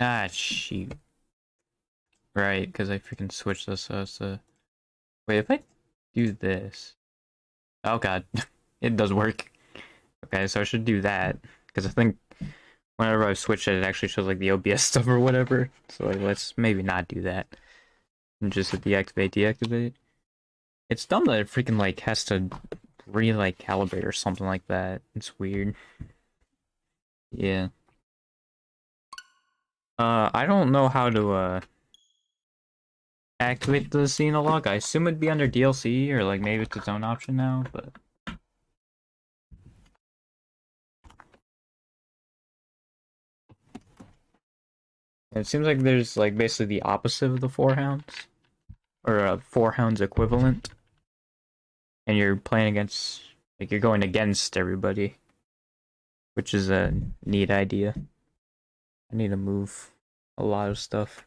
Ah, shoot. Right, because I freaking switched this so it's Wait, if I do this... Oh god, it does work. Okay, so I should do that, because I think whenever I switch it, it actually shows like the OBS stuff or whatever. So like, let's maybe not do that. And just hit deactivate. It's dumb that it freaking like has to like calibrate or something like that. It's weird. Yeah. I don't know how to activate the Xenologue. I assume it'd be under DLC or like maybe it's its own option now, but it seems like there's like basically the opposite of the Four Hounds, or a Four Hounds equivalent, and you're playing against, like, you're going against everybody, which is a neat idea. I need to move a lot of stuff.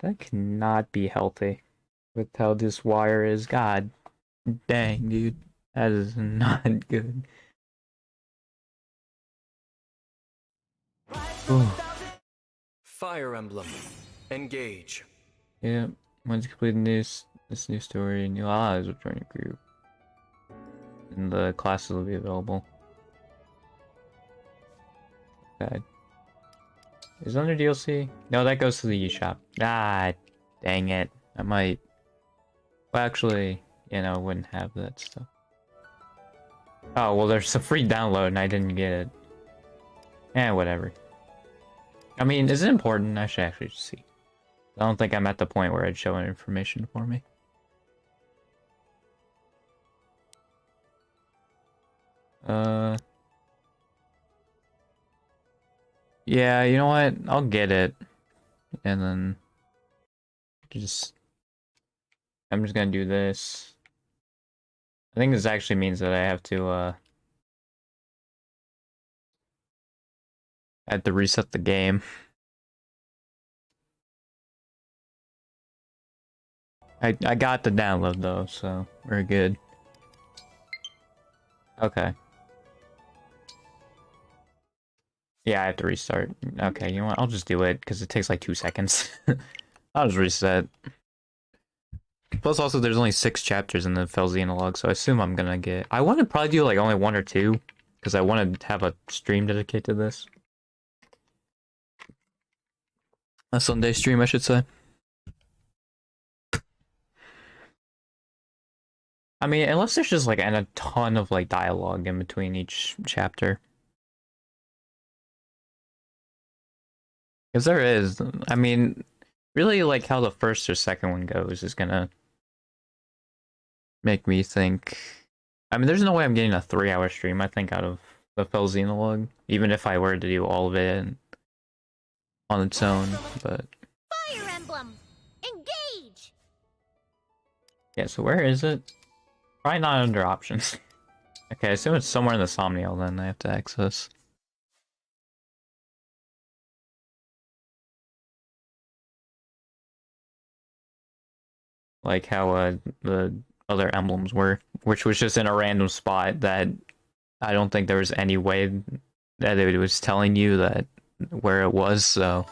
That cannot be healthy with how this wire is. God dang, dude. That is not good. Oh. Fire Emblem. Engage. Yeah, once you complete this new story, new allies will join your group. And the classes will be available. God. Is it under DLC? No, that goes to the eShop. Ah, dang it. I might... Well, actually, you know, I wouldn't have that stuff. Oh, well, there's a free download and I didn't get it. Eh, whatever. I mean, is it important? I should actually see. I don't think I'm at the point where I'd show information for me. Yeah, you know what? I'll get it. And then... I'm just gonna do this. I think this actually means that I have to reset the game. I got the download though, so we're good. Okay. Yeah, I have to restart. Okay, you know what? I'll just do it, because it takes like 2 seconds. I'll just reset. Plus, also, there's only 6 chapters in the Xenologue, so I assume I'm gonna get... I want to probably do like only 1 or 2, because I want to have a stream dedicated to this. A Sunday stream, I should say. I mean, unless there's just like a ton of like dialogue in between each chapter. Because there is. I mean, really like how the first or second one goes is gonna make me think. I mean, there's no way I'm getting a 3-hour stream, I think, out of the Xenologue, even if I were to do all of it on its own, but... Fire Emblem! Engage! Yeah, so where is it? Probably not under options. Okay, I assume it's somewhere in the Somniel then I have to access. Like how the other emblems were, which was just in a random spot that I don't think there was any way that it was telling you that where it was, so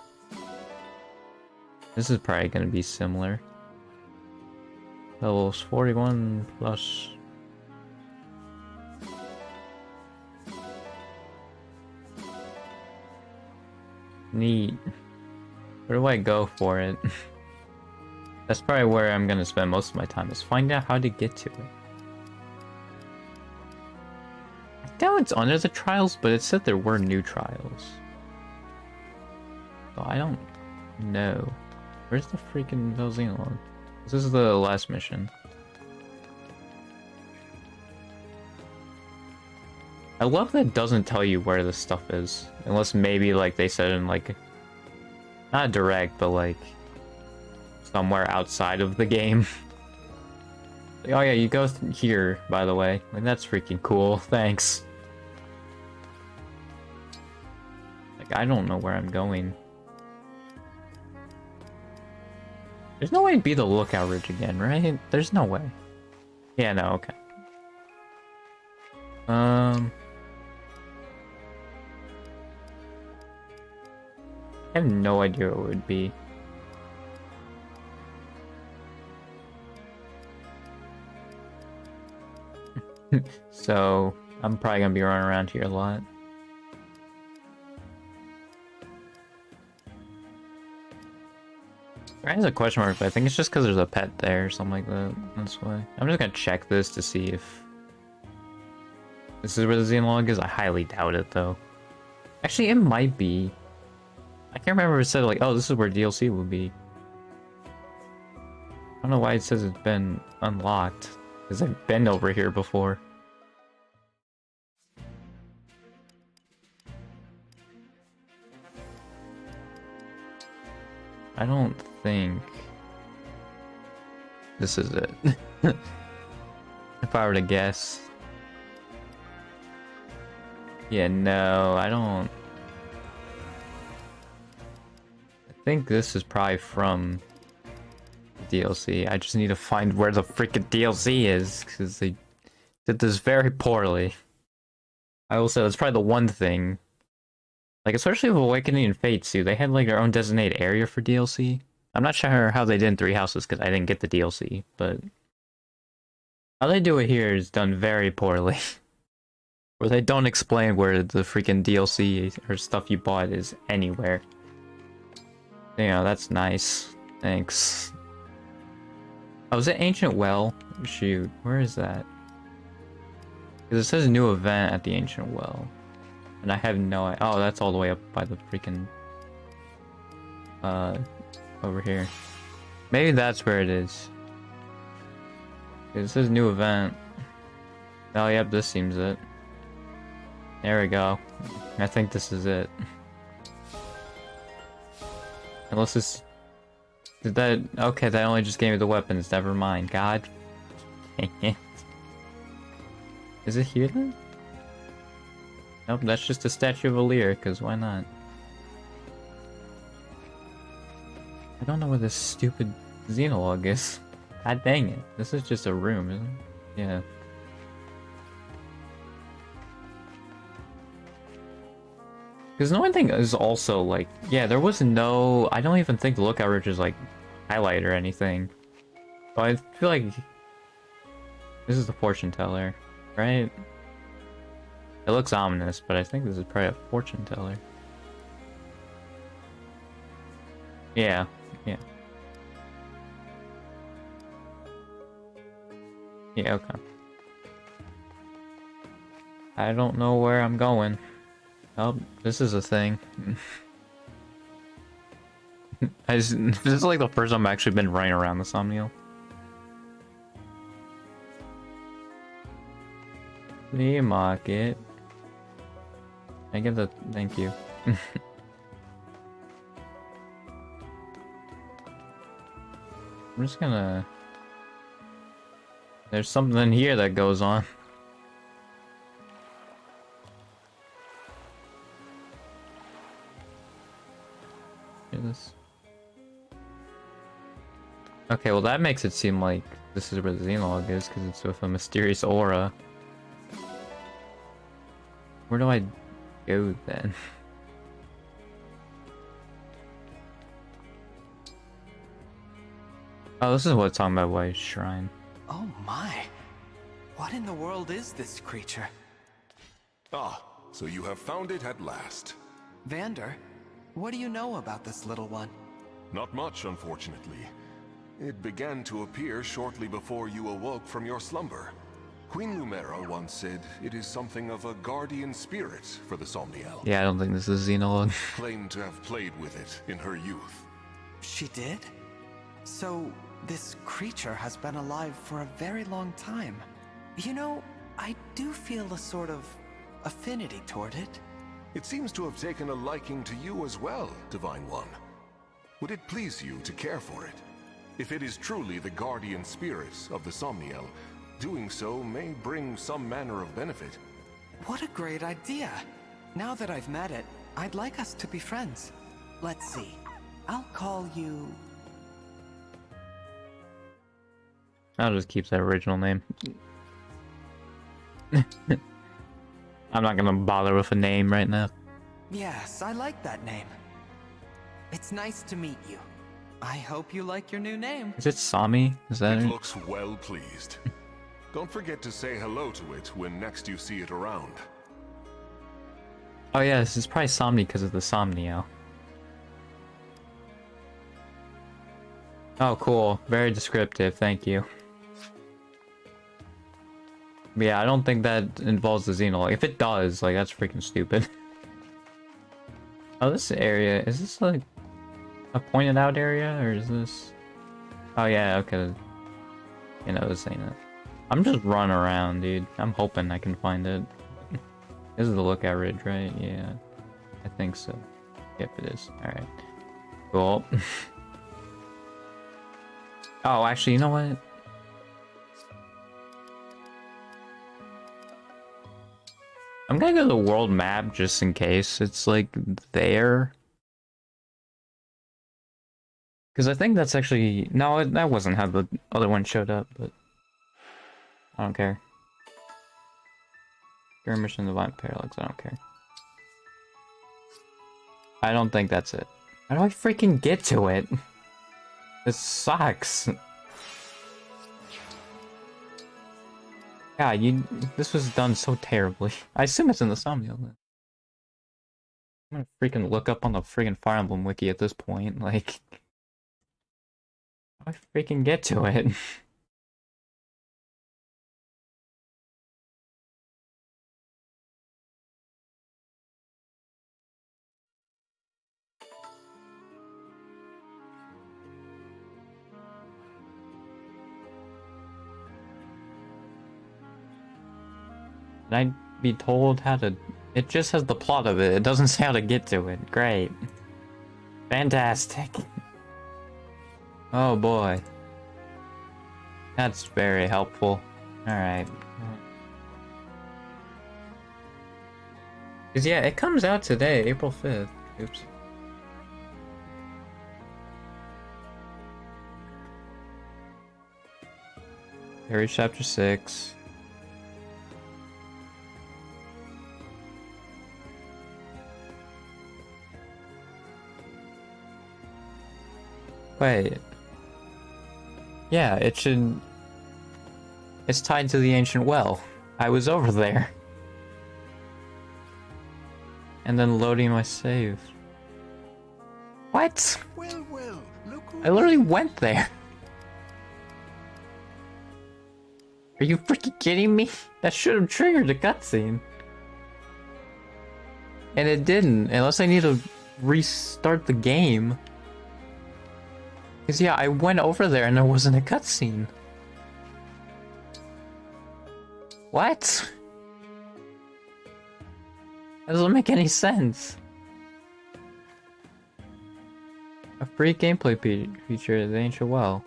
this is probably going to be similar. Levels 41 plus. Neat. Where do I go for it? That's probably where I'm gonna spend most of my time, is find out how to get to it. I know it's under the trials, but it said there were new trials. So I don't know. Where's the freaking Xenologue? This is the last mission. I love that it doesn't tell you where this stuff is. Unless maybe like they said in like... Not direct, but like... somewhere outside of the game. Like, oh yeah, you go here, by the way. Like, that's freaking cool. Thanks. Like, I don't know where I'm going. There's no way to be the Lookout Ridge again, right? There's no way. Yeah, no, okay. I have no idea what it would be. So, I'm probably gonna be running around here a lot. There is a question mark, but I think it's just because there's a pet there or something like that. That's why. I'm just gonna check this to see if this is where the Xenologue is. I highly doubt it, though. Actually, it might be. I can't remember if it said, like, oh, this is where DLC will be. I don't know why it says it's been unlocked, because I've been over here before. I don't think this is it. If I were to guess. Yeah, no, I don't. I think this is probably from DLC. I just need to find where the freaking DLC is, because they did this very poorly. I will say that's probably the one thing. Like, especially with Awakening and Fates, too. They had, like, their own designated area for DLC. I'm not sure how they did in Three Houses, because I didn't get the DLC, but how they do it here is done very poorly. Where they don't explain where the freaking DLC or stuff you bought is anywhere. Yeah, that's nice. Thanks. Oh, is it Ancient Well? Shoot, where is that? Because it says new event at the Ancient Well. And I have no idea. Oh, that's all the way up by the freaking... over here. Maybe that's where it is. It says new event. Oh, yep, this seems it. There we go. I think this is it. Unless this... Did that... Okay, that only just gave me the weapons. Never mind. God. Dang it. Is it here then? Nope, that's just a statue of Alir, because why not? I don't know where this stupid Xenologue is. God dang it. This is just a room, isn't it? Yeah. Because the one thing is also, like, yeah, there was no... I don't even think the Lookout Ridge is, like, highlight or anything. But I feel like... This is the fortune teller, right? It looks ominous, but I think this is probably a fortune teller. Yeah, yeah. Yeah, okay. I don't know where I'm going. Oh, this is a thing. This is like the first time I've actually been running around the Somniel. Flea market. I get the thank you. I'm just gonna... There's something here that goes on. This. Okay, well that makes it seem like this is where the Xenologue is, because it's with a mysterious aura. Where do I go then? Oh, this is what it's talking about, White Shrine. Oh my. What in the world is this creature? Ah, so you have found it at last. Vander, what do you know about this little one? Not much, unfortunately. It began to appear shortly before you awoke from your slumber. Queen Lumera once said it is something of a guardian spirit for the Somniel. Yeah, I don't think this is Xenologue. Claimed to have played with it in her youth. She did? So, this creature has been alive for a very long time. You know, I do feel a sort of affinity toward it. It seems to have taken a liking to you as well, Divine One. Would it please you to care for it? If it is truly the guardian spirit of the Somniel, doing so may bring some manner of benefit. What a great idea! Now that I've met it, I'd like us to be friends. Let's see. I'll call you... I'll just keep that original name. I'm not gonna bother with a name right now. Yes, I like that name. It's nice to meet you. I hope you like your new name. Is it Sami? Is that It it? looks well pleased. Don't forget to say hello to it when next you see it around. Oh yeah, this is probably Somni because of the Somnio. Oh cool, very descriptive, thank you. But yeah, I don't think that involves the Xenologue. If it does, like, that's freaking stupid. Oh, this area, is this like a pointed out area, or is this... Oh yeah, okay. You know, this ain't it. I'm just running around, dude. I'm hoping I can find it. This is the Lookout Ridge, right? Yeah. I think so. Yep, it is. Alright. Cool. Oh, actually, you know what? I'm gonna go to the world map just in case it's like there. Because I think that's actually... No, that wasn't how the other one showed up, but... I don't care. Skirmish in the Violent Parallax, I don't care. I don't think that's it. How do I freaking get to it? This sucks. God, this was done so terribly. I assume it's in the Somniel then. I'm gonna freaking look up on the freaking Fire Emblem wiki at this point, like... How do I freaking get to it? Can I be told how to... It just has the plot of it. It doesn't say how to get to it. Great. Fantastic. Oh boy. That's very helpful. Alright. Cause yeah, it comes out today, April 5th. Oops. Harry chapter 6. Wait. Yeah, it should... It's tied to the ancient well. I was over there. And then loading my save. What? Well, well, look who I literally went there. Are you freaking kidding me? That should have triggered a cutscene. And it didn't, unless I need to restart the game. Because yeah, I went over there and there wasn't a cutscene. What? That doesn't make any sense. A free gameplay feature, the Ancient Well.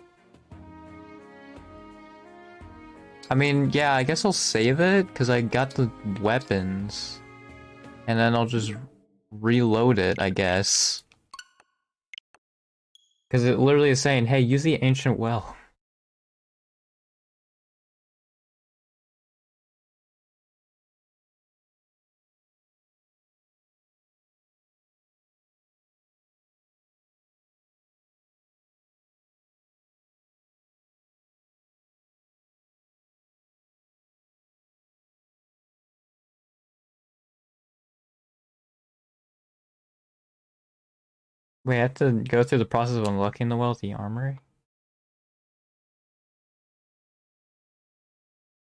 I mean, yeah, I guess I'll save it, because I got the weapons. And then I'll just reload it, I guess. Because it literally is saying, hey, use the Ancient Well. Wait, I have to go through the process of unlocking the well with the armory?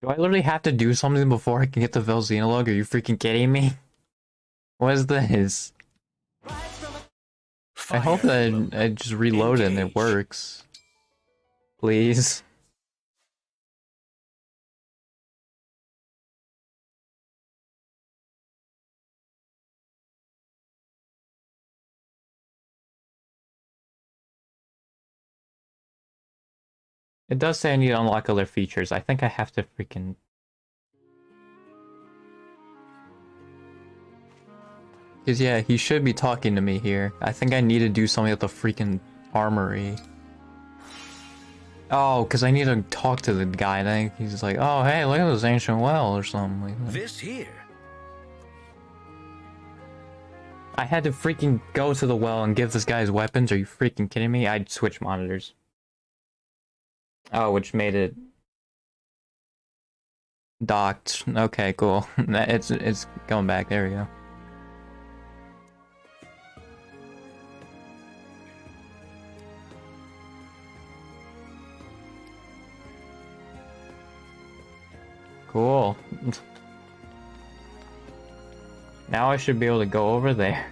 Do I literally have to do something before I can get the Xenologue? Are you freaking kidding me? What is this? I hope that I just reload it and it works. Please. It does say I need to unlock other features. I think I have to freaking... Because yeah, he should be talking to me here. I think I need to do something at the freaking armory. Oh, because I need to talk to the guy. I think he's like, oh, hey, look at this ancient well or something like that. This here. I had to freaking go to the well and give this guy his weapons. Are you freaking kidding me? I'd switch monitors. Oh, which made it docked. Okay, cool. It's going back. There we go. Cool. Now I should be able to go over there.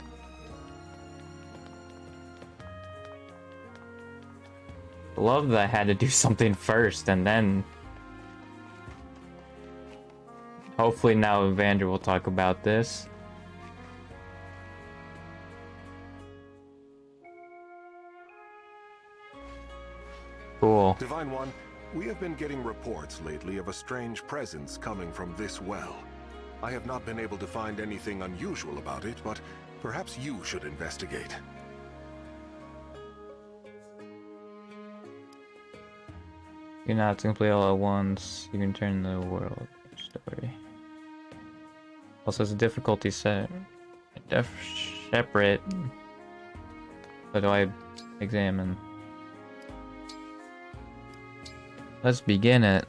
Love that I had to do something first and then... Hopefully now Evander will talk about this. Cool. Divine One, we have been getting reports lately of a strange presence coming from this well. I have not been able to find anything unusual about it, but perhaps you should investigate. You're not simply all at once. You can turn the world story. Also, it's a difficulty set. Separate. So do I examine? Let's begin it.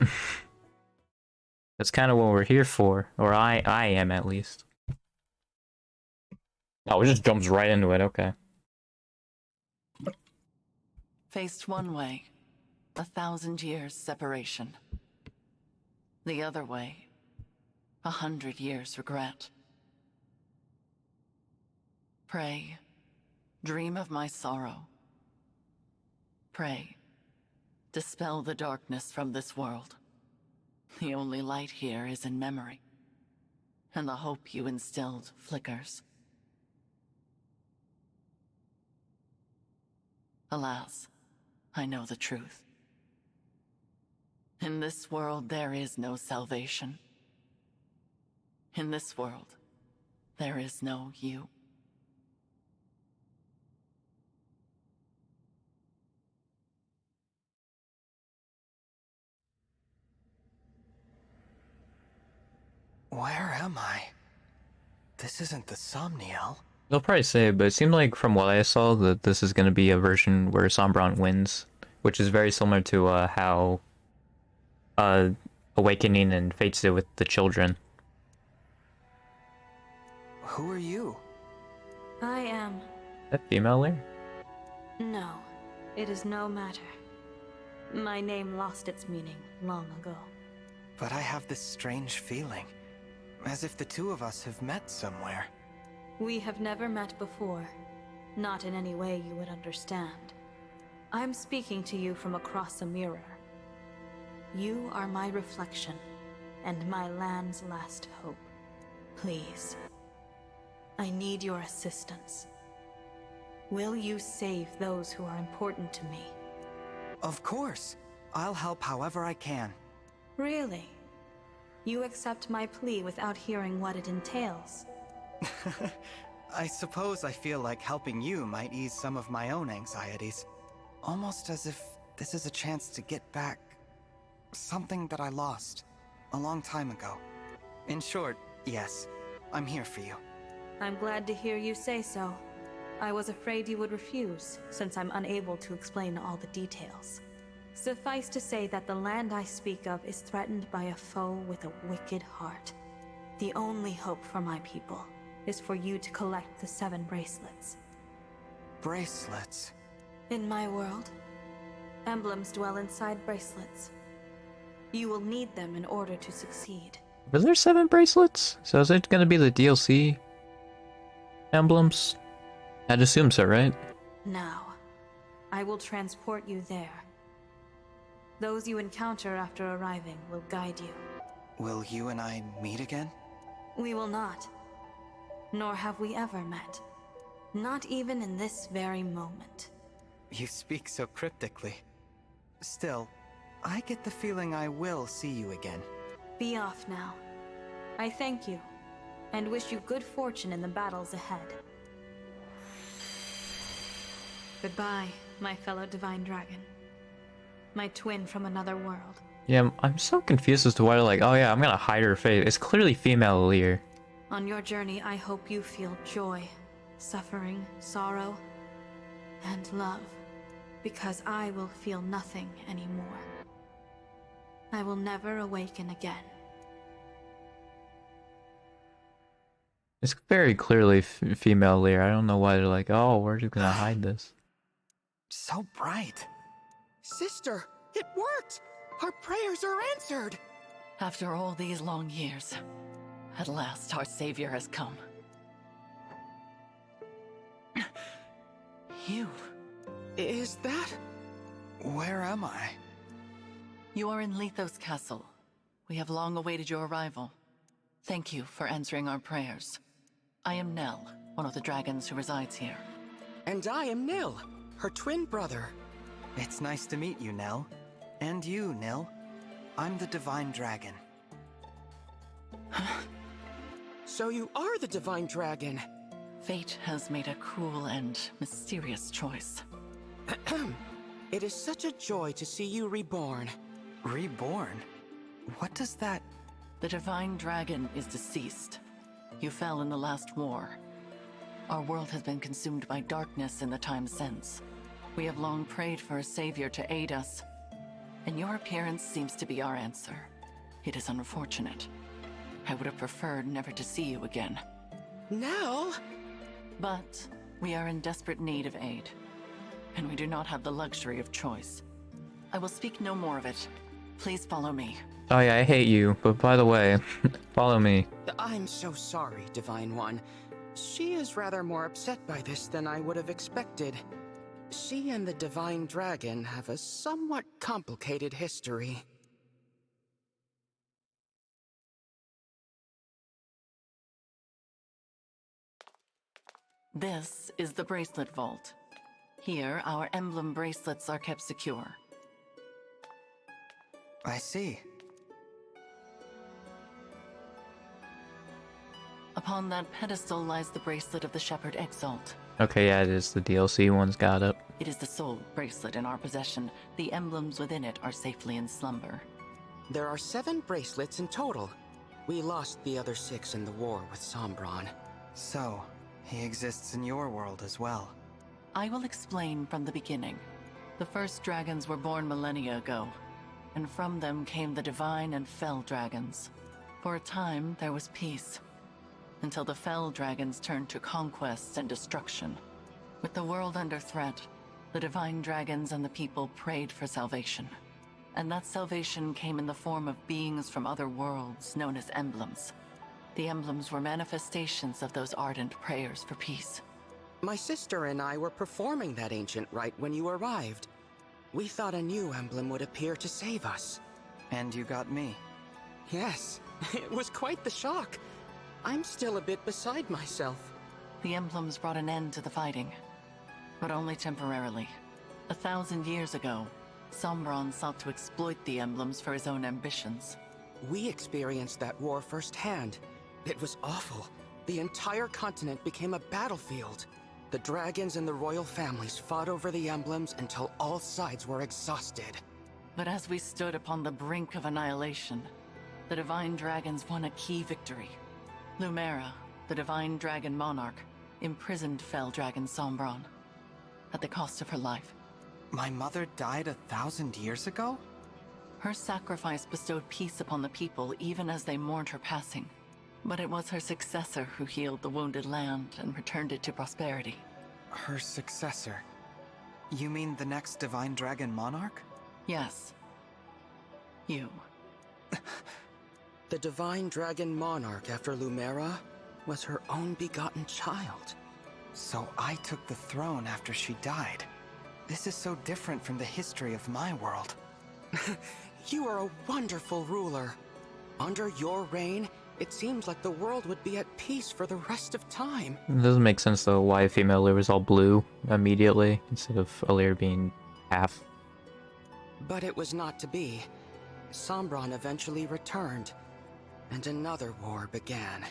That's kind of what we're here for, or I am at least. Oh, it just jumps right into it. Okay. Faced one way, 1,000 years separation. The other way, 100 years regret. Pray, dream of my sorrow. Pray, dispel the darkness from this world. The only light here is in memory, and the hope you instilled flickers. Alas, I know the truth. In this world, there is no salvation. In this world, there is no you. Where am I? This isn't the Somniel. They'll probably say it, but it seemed like from what I saw that this is going to be a version where Sombron wins, which is very similar to how Awakening and Fates did with the children. Who are you? I am. That female there? No, it is no matter. My name lost its meaning long ago. But I have this strange feeling, as if the two of us have met somewhere. We have never met before. Not in any way you would understand. I'm speaking to you from across a mirror. You are my reflection, and my land's last hope. Please, I need your assistance. Will you save those who are important to me? Of course. I'll help however I can. Really? You accept my plea without hearing what it entails? I suppose I feel like helping you might ease some of my own anxieties. Almost as if this is a chance to get back something that I lost a long time ago. In short, yes, I'm here for you. I'm glad to hear you say so. I was afraid you would refuse, since I'm unable to explain all the details. Suffice to say that the land I speak of is threatened by a foe with a wicked heart. The only hope for my people is for you to collect the 7 bracelets. Bracelets? In my world, emblems dwell inside bracelets. You will need them in order to succeed. Were there 7 bracelets? So is it gonna be the DLC emblems? I'd assume so, right? Now, I will transport you there. Those you encounter after arriving will guide you. Will you and I meet again? We will not. Nor have we ever met. Not even in this very moment. You speak so cryptically. Still, I get the feeling I will see you again. Be off now. I thank you, and wish you good fortune in the battles ahead. Goodbye, my fellow Divine Dragon. My twin from another world. Yeah, I'm so confused as to why they're like, oh yeah, I'm gonna hide her face. It's clearly female Lear. On your journey, I hope you feel joy, suffering, sorrow, and love, because I will feel nothing anymore. I will never awaken again. It's very clearly female Lear. I don't know why they're like, oh, we're just gonna hide this. So bright. Sister, it worked! Our prayers are answered! After all these long years, at last our savior has come. You. Is that? Where am I? You are in Lethos Castle. We have long awaited your arrival. Thank you for answering our prayers. I am Nell, one of the dragons who resides here. And I am Nil, her twin brother. It's nice to meet you, Nell. And you, Nil. I'm the Divine Dragon. So you are the Divine Dragon. Fate has made a cruel and mysterious choice. It is such a joy to see you reborn. Reborn? What does that... The Divine Dragon is deceased. You fell in the last war. Our world has been consumed by darkness in the time since. We have long prayed for a savior to aid us, and your appearance seems to be our answer. It is unfortunate. I would have preferred never to see you again. Nell? But we are in desperate need of aid, and we do not have the luxury of choice. I will speak no more of it. Please follow me. Oh yeah, I hate you, but by the way, follow me. I'm so sorry, Divine One. She is rather more upset by this than I would have expected. She and the Divine Dragon have a somewhat complicated history. This is the Bracelet Vault. Here, our emblem bracelets are kept secure. I see. Upon that pedestal lies the bracelet of the Shepherd Exalt. Okay, yeah, it is the DLC one's got up. It is the sole bracelet in our possession. The emblems within it are safely in slumber. There are 7 bracelets in total. We lost the other 6 in the war with Sombron. So, he exists in your world as well. I will explain from the beginning. The first dragons were born millennia ago, and from them came the divine and fell dragons. For a time, there was peace, until the fell dragons turned to conquest and destruction. With the world under threat, the divine dragons and the people prayed for salvation. And that salvation came in the form of beings from other worlds known as emblems. The emblems were manifestations of those ardent prayers for peace. My sister and I were performing that ancient rite when you arrived. We thought a new emblem would appear to save us. And you got me. Yes, it was quite the shock. I'm still a bit beside myself. The emblems brought an end to the fighting, but only temporarily. 1,000 years ago, Sombron sought to exploit the emblems for his own ambitions. We experienced that war firsthand. It was awful. The entire continent became a battlefield. The dragons and the royal families fought over the emblems until all sides were exhausted. But as we stood upon the brink of annihilation, the Divine Dragons won a key victory. Lumera, the Divine Dragon Monarch, imprisoned fell dragon Sombron, at the cost of her life. My mother died 1,000 years ago? Her sacrifice bestowed peace upon the people even as they mourned her passing. But it was her successor who healed the wounded land and returned it to prosperity. Her successor? You mean the next Divine Dragon Monarch? Yes. You. The Divine Dragon Monarch after Lumera was her own begotten child. So I took the throne after she died. This is so different from the history of my world. You are a wonderful ruler. Under your reign, it seems like the world would be at peace for the rest of time. It doesn't make sense though why female Lear was all blue immediately instead of Lear being half. But it was not to be. Sombron eventually returned, and another war began.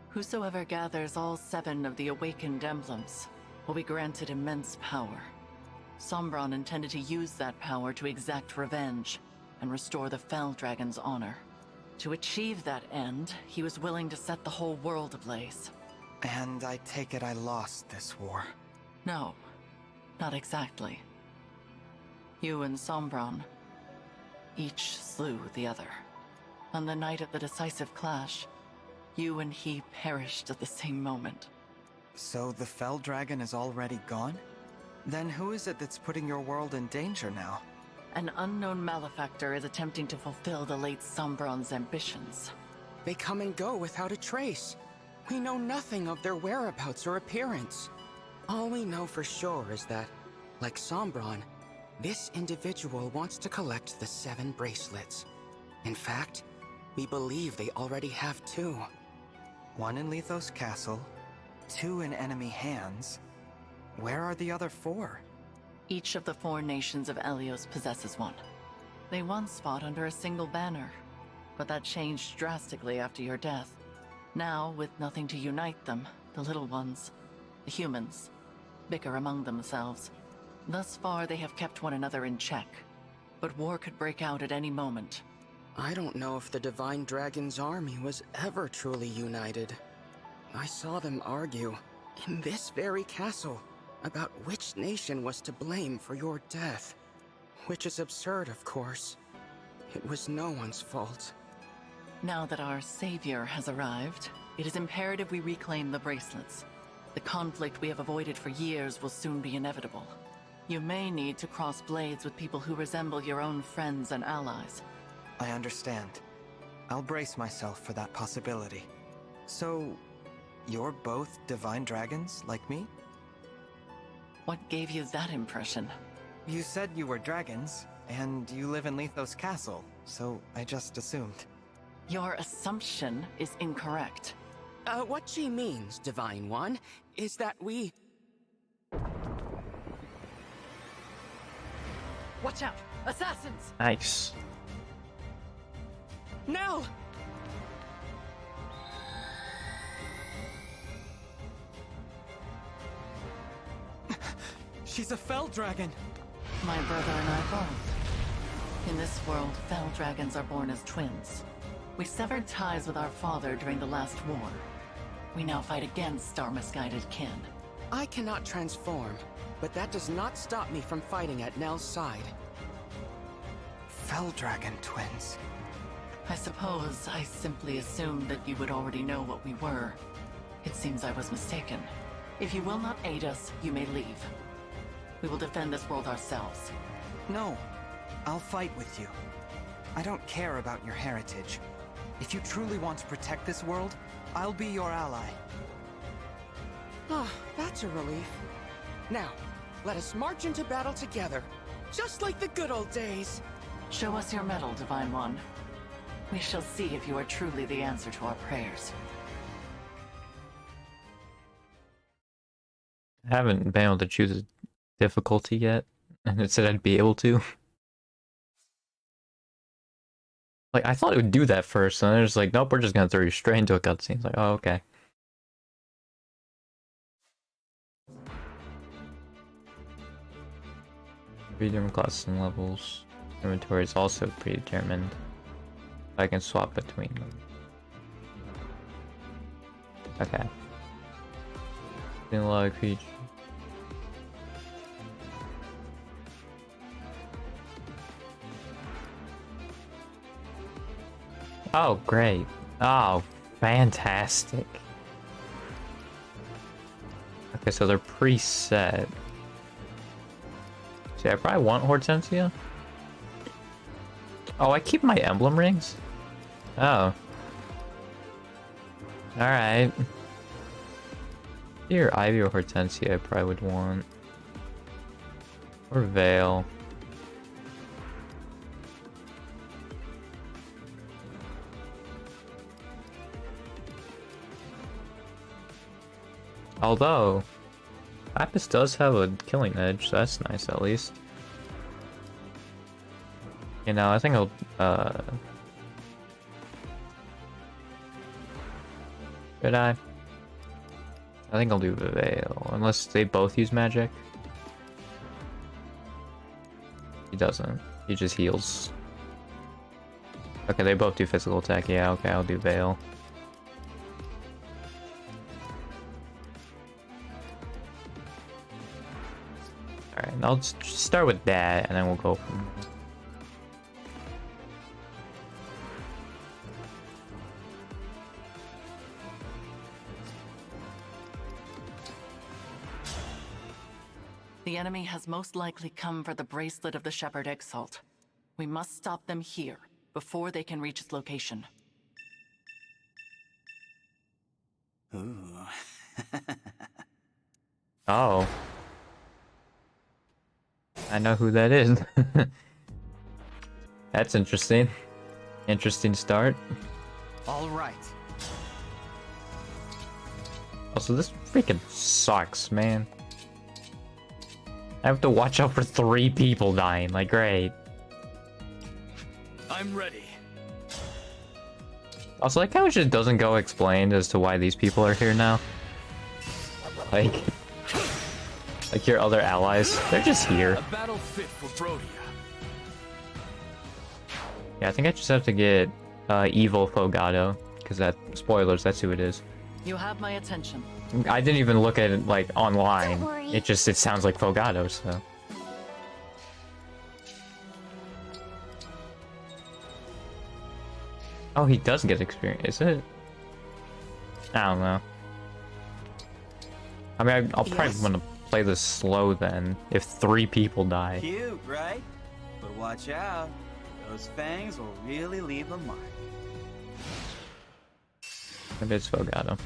Whosoever gathers all 7 of the awakened emblems will be granted immense power. Sombron intended to use that power to exact revenge and restore the Fell Dragon's honor. To achieve that end, he was willing to set the whole world ablaze. And I take it I lost this war. No, not exactly. You and Sombron each slew the other. On the night of the decisive clash, you and he perished at the same moment. So the Fell Dragon is already gone? Then who is it that's putting your world in danger now? An unknown malefactor is attempting to fulfill the late Sombron's ambitions. They come and go without a trace. We know nothing of their whereabouts or appearance. All we know for sure is that, like Sombron, this individual wants to collect the 7 bracelets. In fact, we believe they already have 2. 1 in Lethos Castle, 2 in enemy hands. Where are the other 4? Each of the 4 nations of Elios possesses one. They once fought under a single banner, but that changed drastically after your death. Now, with nothing to unite them, the little ones, the humans, bicker among themselves. Thus far, they have kept one another in check, but war could break out at any moment. I don't know if the Divine Dragon's army was ever truly united. I saw them argue, in this very castle, about which nation was to blame for your death. Which is absurd, of course. It was no one's fault. Now that our savior has arrived, it is imperative we reclaim the bracelets. The conflict we have avoided for years will soon be inevitable. You may need to cross blades with people who resemble your own friends and allies. I understand. I'll brace myself for that possibility. So, you're both Divine Dragons, like me? What gave you that impression? You said you were dragons, and you live in Lethos Castle, so I just assumed. Your assumption is incorrect. What she means, Divine One, is that we... Watch out! Assassins! Nice. Nell! She's a Fell Dragon! My brother and I both. In this world, fell dragons are born as twins. We severed ties with our father during the last war. We now fight against our misguided kin. I cannot transform, but that does not stop me from fighting at Nell's side. Fell Dragon twins. I suppose I simply assumed that you would already know what we were. It seems I was mistaken. If you will not aid us, you may leave. We will defend this world ourselves. No, I'll fight with you. I don't care about your heritage. If you truly want to protect this world, I'll be your ally. Ah, that's a relief. Now, let us march into battle together, just like the good old days. Show us your medal, Divine One. We shall see if you are truly the answer to our prayers. I haven't been able to choose a difficulty yet, and it said I'd be able to. Like, I thought it would do that first, and then it's like, nope, we're just gonna throw you straight into a cutscene. It's like, oh, okay. Three different classes and levels. Inventory is also predetermined. I can swap between them. Okay. Xenologue feature. Oh, great. Oh, fantastic. Okay, so they're preset. See, I probably want Hortensia. Oh, I keep my emblem rings? Oh. Alright. Here, Ivy or Hortensia I probably would want. Or Veil. Although, Lapis does have a killing edge, so that's nice at least. You know, I think I'll, should I? I think I'll do Veil, unless they both use magic. He doesn't. He just heals. Okay, they both do physical attack. Yeah, okay, I'll do Veil. Alright, I'll just start with that, and then we'll go from there. The enemy has most likely come for the bracelet of the Shepherd Exalt. We must stop them here, before they can reach its location. Ooh. Oh. I know who that is. That's interesting. Interesting start. All right. Also, this freaking sucks, man. I have to watch out for 3 people dying. Like, great. I'm ready. Also, like how it just doesn't go explained as to why these people are here now. Like your other allies, they're just here. A battle fit for Brodia. Yeah, I think I just have to get evil Fogado, because that spoilers, that's who it is. You have my attention. I didn't even look at it like online. Don't worry. It sounds like Fogado, so. Oh, he does get experience, is it? I don't know. I mean, I'll probably want to play this slow then, if 3 people die. Cute, right? But watch out. Those fangs will really leave a mark. Maybe it's Fogado.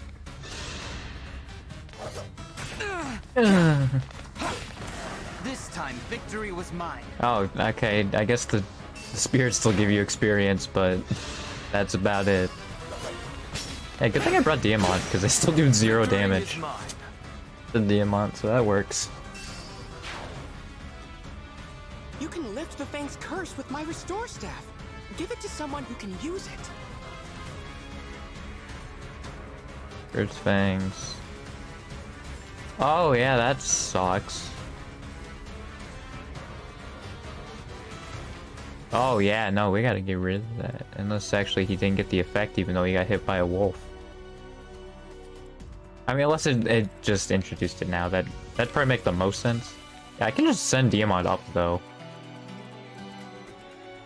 This time, victory was mine. Oh, okay, I guess the spirits still give you experience, but that's about it. Hey, good thing I brought Diamant, because I still do 0 damage. The Diamant, so that works. You can lift the Fang's curse with my Restore Staff. Give it to someone who can use it. There's Fangs. Oh yeah, that sucks. Oh yeah, no, we gotta get rid of that. Unless actually he didn't get the effect even though he got hit by a wolf. I mean, unless it just introduced it now, that'd probably make the most sense. Yeah, I can just send Diamond up though.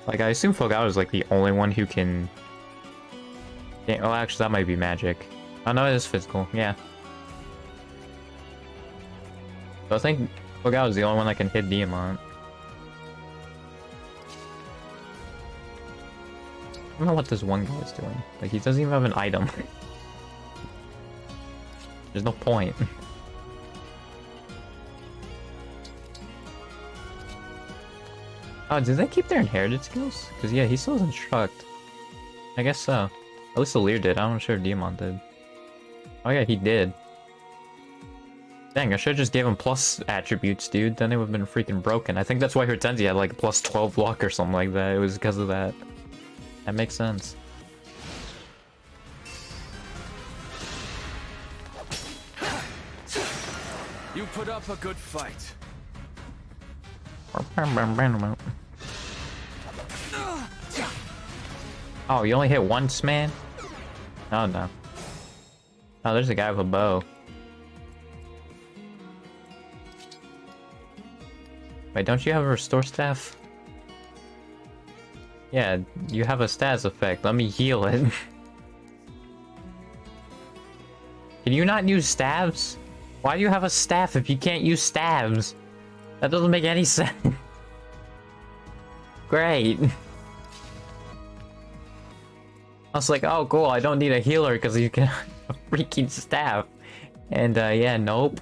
Like, I assume Fogao is like the only one who can... Yeah, oh, actually, that might be magic. Oh no, it is physical, yeah. So I think Fogao is the only one that can hit Diamond. I don't know what this one guy is doing. Like, he doesn't even have an item. There's no point. Oh, did they keep their inherited skills? Because, yeah, he still has Instruct. I guess so. At least Alir did. I'm not sure if Diamond did. Oh, yeah, he did. Dang, I should've just gave him plus attributes, dude. Then they would've been freaking broken. I think that's why Hortensia had, like, plus 12 luck or something like that. It was because of that. That makes sense. You put up a good fight. Oh, you only hit once, man? Oh, no. Oh, there's a guy with a bow. Wait, don't you have a Restore Staff? Yeah, you have a stats effect. Let me heal it. Can you not use stabs? Why do you have a staff if you can't use stabs? That doesn't make any sense. Great. I was like, oh cool, I don't need a healer because you can a freaking staff. And yeah, nope.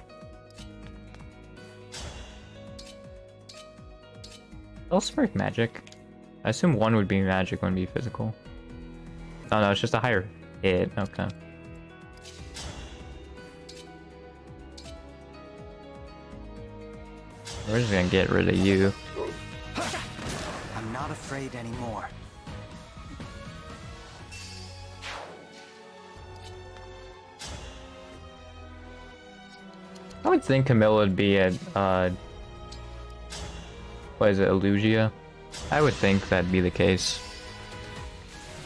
They'll spark magic. I assume one would be magic, one would be physical. Oh no, it's just a higher hit. Okay. We're just gonna get rid of you. I'm not afraid anymore. I would think Camilla would be at, what is it, Illusia? I would think that'd be the case.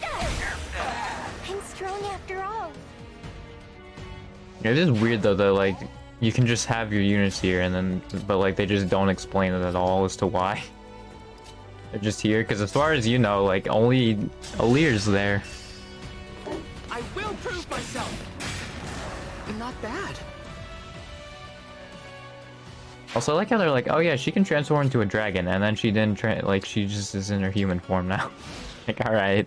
I'm strong after all. It is weird though that, like, you can just have your units here, and then, but like they just don't explain it at all as to why they're just here. Because as far as you know, like only Alir's there. I will prove myself. Not bad. Also, I like how they're like, oh yeah, she can transform into a dragon, and then she didn't like she just is in her human form now. Like, all right.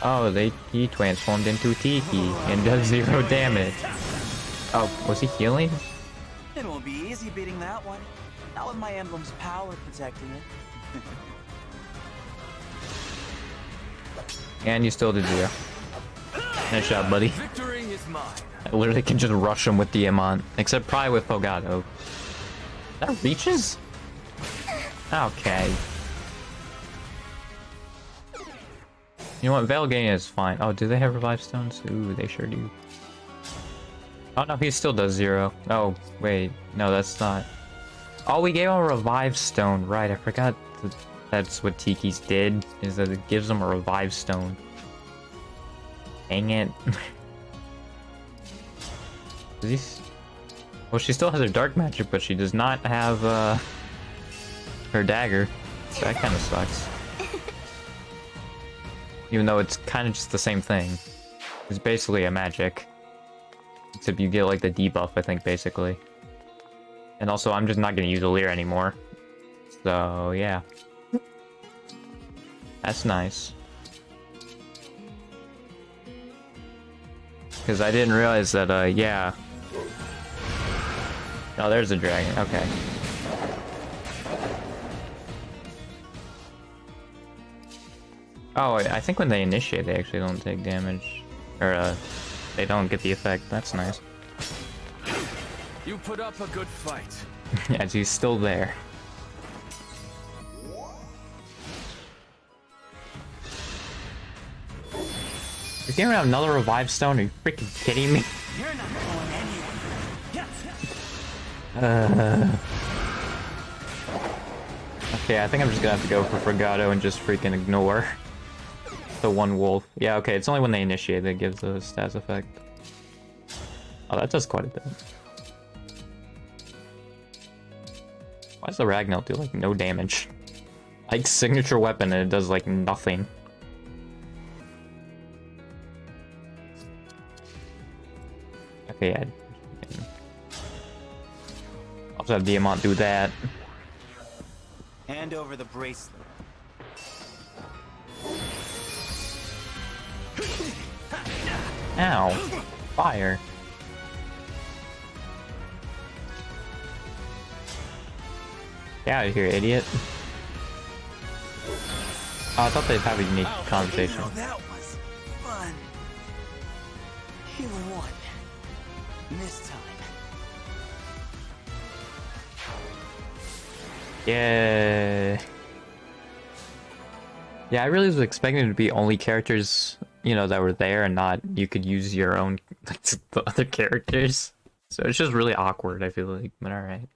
Oh, he transformed into Tiki and does 0 damage. Oh, was he healing? It won't be easy beating that one. Not with my emblem's power protecting it. And you still did 0. Nice job, buddy. Victory is mine. I literally can just rush him with Diamant, except probably with Fogado. That reaches? Okay. You know what? Veil Gain is fine. Oh, do they have Revive Stones? Ooh, they sure do. Oh no, he still does 0. Oh, wait. No, that's not. Oh, we gave him a Revive Stone. Right, I forgot that that's what Tiki's did, is that it gives him a Revive Stone. Dang it. Well, she still has her dark magic, but she does not have her dagger. So that kind of sucks. Even though it's kind of just the same thing. It's basically a magic. Except you get like the debuff, I think, basically. And also, I'm just not going to use Alir anymore. So, yeah. That's nice. Because I didn't realize that, yeah. Oh, there's a dragon. Okay. Oh, I think when they initiate, they actually don't take damage. Or, they don't get the effect. That's nice. You put up a good fight. As he's still there. You're getting around another Revive Stone? Are you freaking kidding me? You're not going anywhere. Okay, I think I'm just gonna have to go for Fragato and just freaking ignore the one wolf. Yeah, okay, it's only when they initiate that gives the stats effect. Oh, that does quite a bit. Why does the Ragnell do, like, no damage? Like, signature weapon and it does, like, nothing. Okay, yeah. Also have Diamant do that. Hand over the bracelet. Ow. Fire. Get out of here, idiot. Oh, I thought they'd have a unique conversation. Oh, that was fun. You won. This time. Yeah. Yeah, I really was expecting it to be only characters, you know, that were there and not you could use your own, like, the other characters. So it's just really awkward, I feel like, but alright.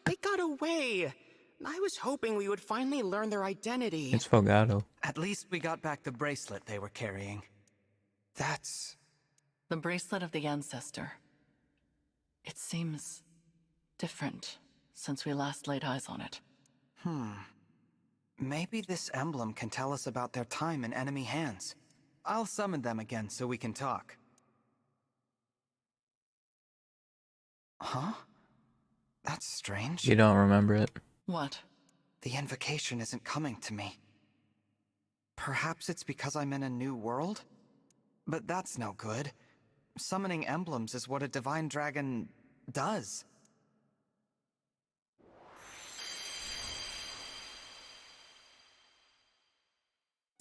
They got away. I was hoping we would finally learn their identity. It's Fogado. At least we got back the bracelet they were carrying. That's... The bracelet of the ancestor. It seems different since we last laid eyes on it. Maybe this emblem can tell us about their time in enemy hands. I'll summon them again so we can talk. Huh? That's strange. You don't remember it. What? The invocation isn't coming to me. Perhaps it's because I'm in a new world? But that's no good. Summoning emblems is what a divine dragon does.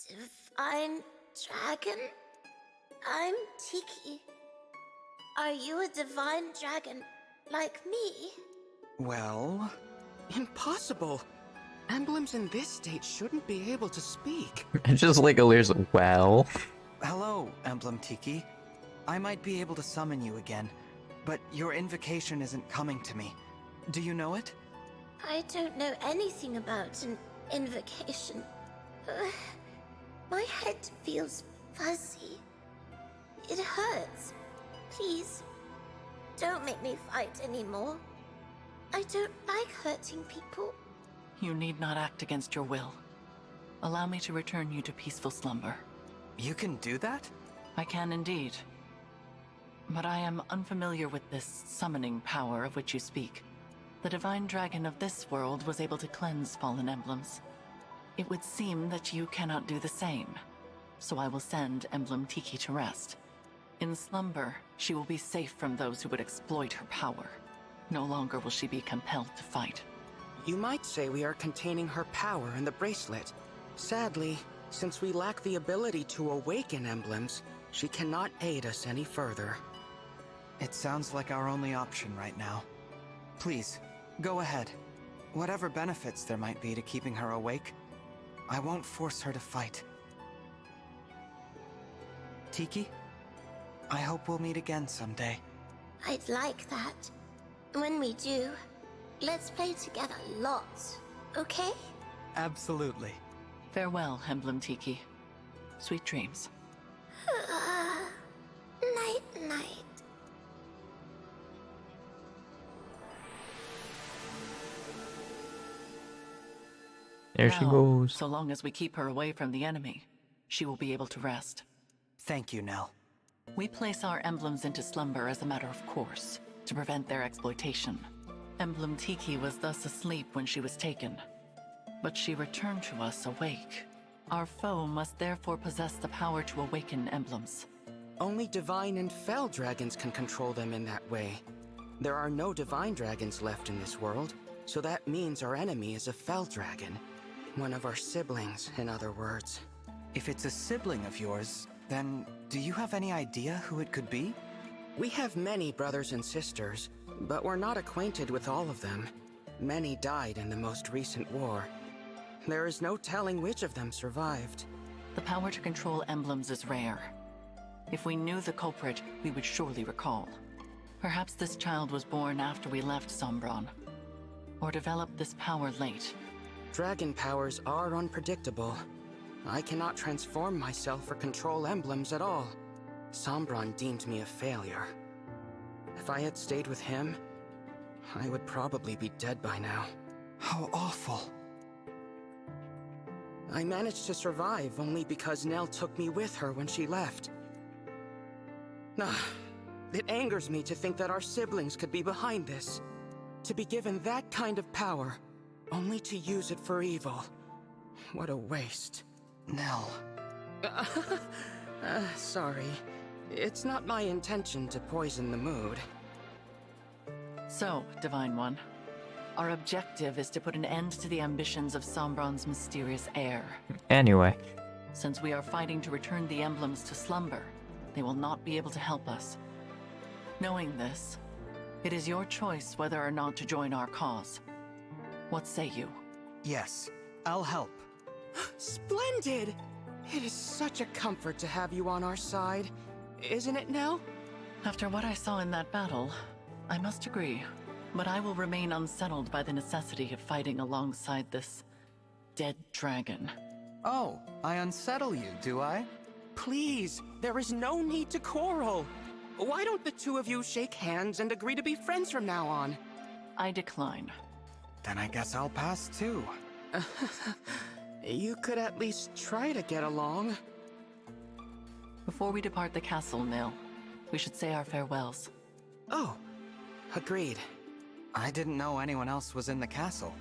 Divine dragon? I'm Tiki. Are you a divine dragon like me? Well... Impossible. Emblems in this state shouldn't be able to speak. It's just like Alir's, well... Hello, Emblem Tiki. I might be able to summon you again, but your invocation isn't coming to me. Do you know it? I don't know anything about an invocation. My head feels fuzzy. It hurts. Please, don't make me fight anymore. I don't like hurting people. You need not act against your will. Allow me to return you to peaceful slumber. You can do that? I can indeed. But I am unfamiliar with this summoning power of which you speak. The divine dragon of this world was able to cleanse fallen emblems. It would seem that you cannot do the same. So I will send Emblem Tiki to rest. In slumber, she will be safe from those who would exploit her power. No longer will she be compelled to fight. You might say we are containing her power in the bracelet. Sadly, since we lack the ability to awaken emblems, she cannot aid us any further. It sounds like our only option right now. Please, go ahead. Whatever benefits there might be to keeping her awake, I won't force her to fight. Tiki, I hope we'll meet again someday. I'd like that. When we do, let's play together lots, okay? Absolutely. Farewell, Emblem Tiki. Sweet dreams. Night, night. There she Now, goes. So long as we keep her away from the enemy, she will be able to rest. Thank you, Nell. We place our emblems into slumber as a matter of course, to prevent their exploitation. Emblem Tiki was thus asleep when she was taken, but she returned to us awake. Our foe must therefore possess the power to awaken emblems. Only divine and fell dragons can control them in that way. There are no divine dragons left in this world, so that means our enemy is a fell dragon. One of our siblings, in other words. If it's a sibling of yours, then do you have any idea who it could be? We have many brothers and sisters, but we're not acquainted with all of them. Many died in the most recent war. There is no telling which of them survived. The power to control emblems is rare. If we knew the culprit, we would surely recall. Perhaps this child was born after we left Sombron, or developed this power late. Dragon powers are unpredictable. I cannot transform myself or control emblems at all. Sombron deemed me a failure. If I had stayed with him, I would probably be dead by now. How awful. I managed to survive only because Nell took me with her when she left. It angers me to think that our siblings could be behind this. To be given that kind of power, only to use it for evil. What a waste. Nell. Sorry. It's not my intention to poison the mood. So, Divine One, our objective is to put an end to the ambitions of Sombron's mysterious heir. Anyway. Since we are fighting to return the emblems to slumber, they will not be able to help us. Knowing this, it is your choice whether or not to join our cause. What say you? Yes, I'll help. Splendid! It is such a comfort to have you on our side. Isn't it, Nell? After what I saw in that battle, I must agree. But I will remain unsettled by the necessity of fighting alongside this dead dragon. Oh, I unsettle you, do I? Please, there is no need to quarrel. Why don't the two of you shake hands and agree to be friends from now on? I decline. Then I guess I'll pass too. You could at least try to get along. Before we depart the castle, Nil, we should say our farewells. Oh, agreed. I didn't know anyone else was in the castle.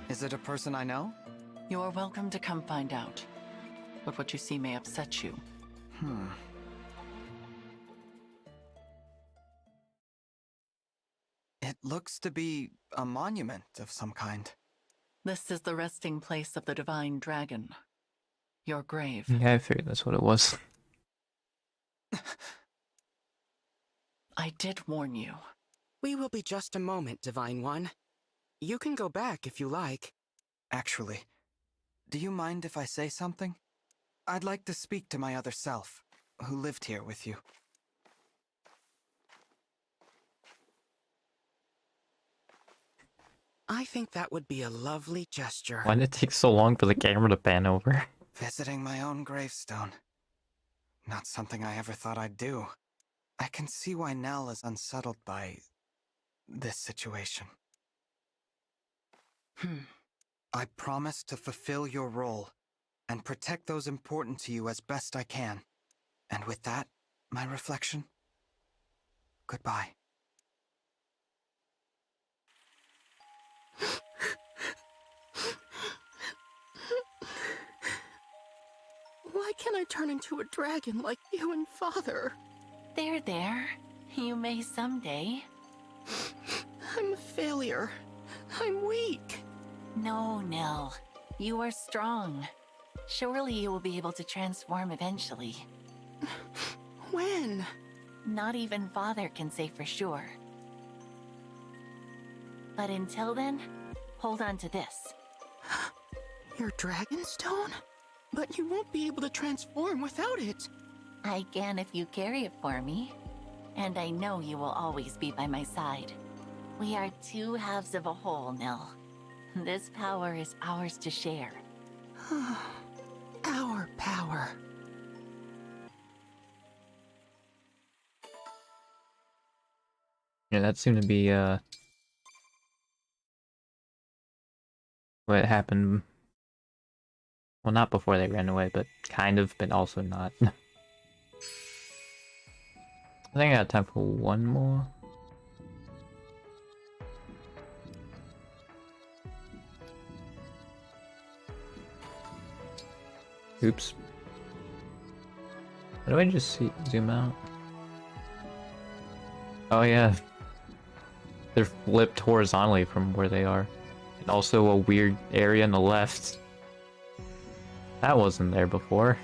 Is it a person I know? You are welcome to come find out. But what you see may upset you. It looks to be a monument of some kind. This is the resting place of the divine dragon. Your grave. Yeah, I figured that's what it was. I did warn you. We will be just a moment, Divine One. You can go back if you like. Actually, do you mind if I say something? I'd like to speak to my other self, who lived here with you. I think that would be a lovely gesture. Why did it take so long for the camera to pan over? Visiting my own gravestone. Not something I ever thought I'd do. I can see why Nell is unsettled by this situation. I promise to fulfill your role and protect those important to you as best I can. And with that, my reflection, goodbye. Why can't I turn into a dragon like you and Father? There. You may someday. I'm a failure. I'm weak. No, Nell. You are strong. Surely you will be able to transform eventually. When? Not even Father can say for sure. But until then, hold on to this. Your Dragonstone? But you won't be able to transform without it. I can if you carry it for me. And I know you will always be by my side. We are two halves of a whole, Nell. This power is ours to share. Our power. Yeah, that seemed to be what happened. Well, not before they ran away, but kind of, but also not. I think I got time for one more. Oops. How do I just see zoom out? Oh yeah. They're flipped horizontally from where they are. And also a weird area on the left. That wasn't there before.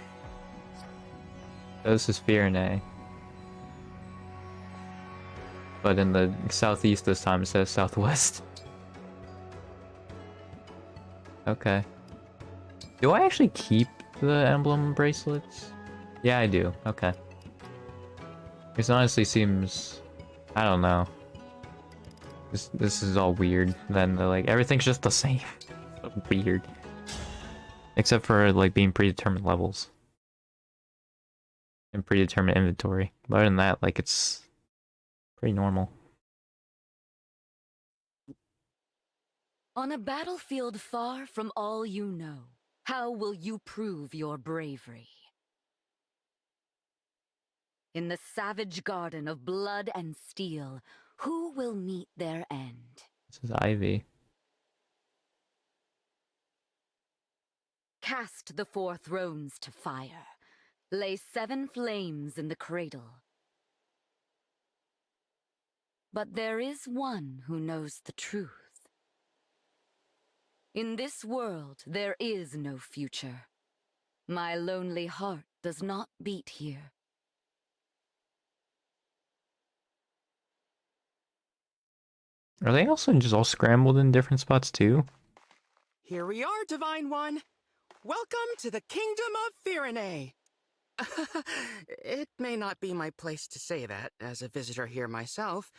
This is Firenze. But in the southeast this time it says southwest. Okay. Do I actually keep the emblem bracelets? Yeah, I do. Okay. This honestly seems... I don't know. This is all weird. Then like everything's just the same. Weird. Except for like being predetermined levels. And predetermined inventory. But other than that, like it's pretty normal. On a battlefield far from all you know, how will you prove your bravery? In the savage garden of blood and steel, who will meet their end? This is Ivy. Cast the 4 thrones to fire. Lay 7 flames in the cradle. But there is one who knows the truth. In this world, there is no future. My lonely heart does not beat here. Are they also just all scrambled in different spots too? Here we are, Divine One. Welcome to the Kingdom of Firenze. It may not be my place to say that, as a visitor here myself,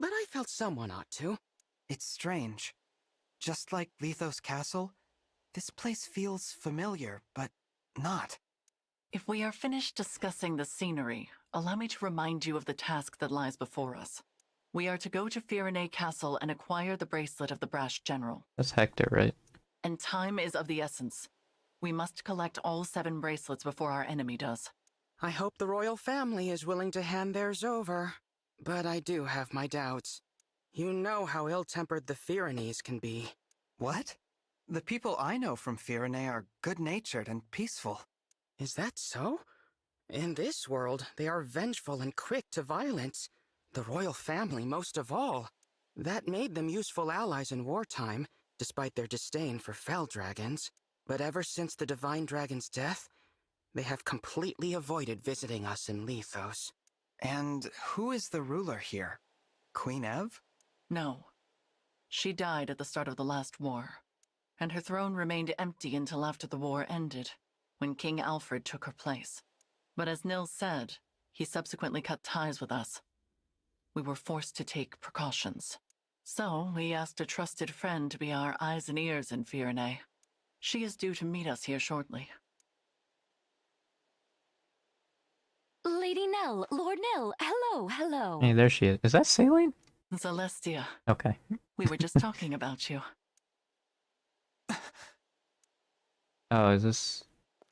but I felt someone ought to. It's strange. Just like Lithos Castle, this place feels familiar, but not. If we are finished discussing the scenery, allow me to remind you of the task that lies before us. We are to go to Firenze Castle and acquire the bracelet of the Brash General. That's Hector, right? And time is of the essence. We must collect all 7 bracelets before our enemy does. I hope the royal family is willing to hand theirs over, but I do have my doubts. You know how ill-tempered the Firenese can be. What? The people I know from Firenze are good-natured and peaceful. Is that so? In this world, they are vengeful and quick to violence. The royal family most of all. That made them useful allies in wartime, despite their disdain for fell dragons. But ever since the Divine Dragon's death, they have completely avoided visiting us in Lithos. And who is the ruler here? Queen Ev? No. She died at the start of the last war, and her throne remained empty until after the war ended, when King Alfred took her place. But as Nils said, he subsequently cut ties with us. We were forced to take precautions. So we asked a trusted friend to be our eyes and ears in Firenze. She is due to meet us here shortly. Lady Nell, Lord Nell, hello, hello. Hey, there she is. Is that Saline? Celestia, Okay. we were just talking about you. Oh, is this...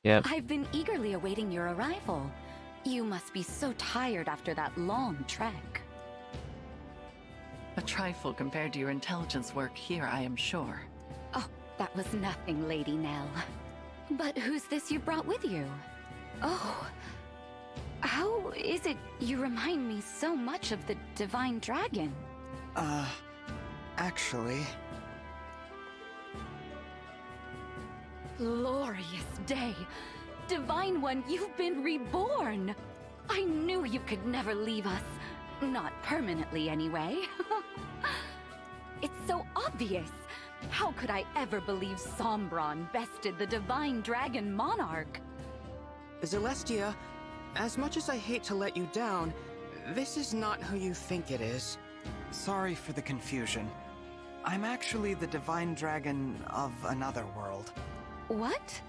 Yep. I've been eagerly awaiting your arrival. You must be so tired after that long trek. A trifle compared to your intelligence work here, I am sure. Oh, that was nothing, Lady Nell. But who's this you brought with you? Oh, how is it you remind me so much of the Divine Dragon? Actually... Glorious day! Divine One, you've been reborn! I knew you could never leave us. Not permanently, anyway. It's so obvious. How could I ever believe Sombron bested the Divine Dragon Monarch? Celestia, as much as I hate to let you down, this is not who you think it is. Sorry for the confusion. I'm actually the Divine Dragon of another world. What?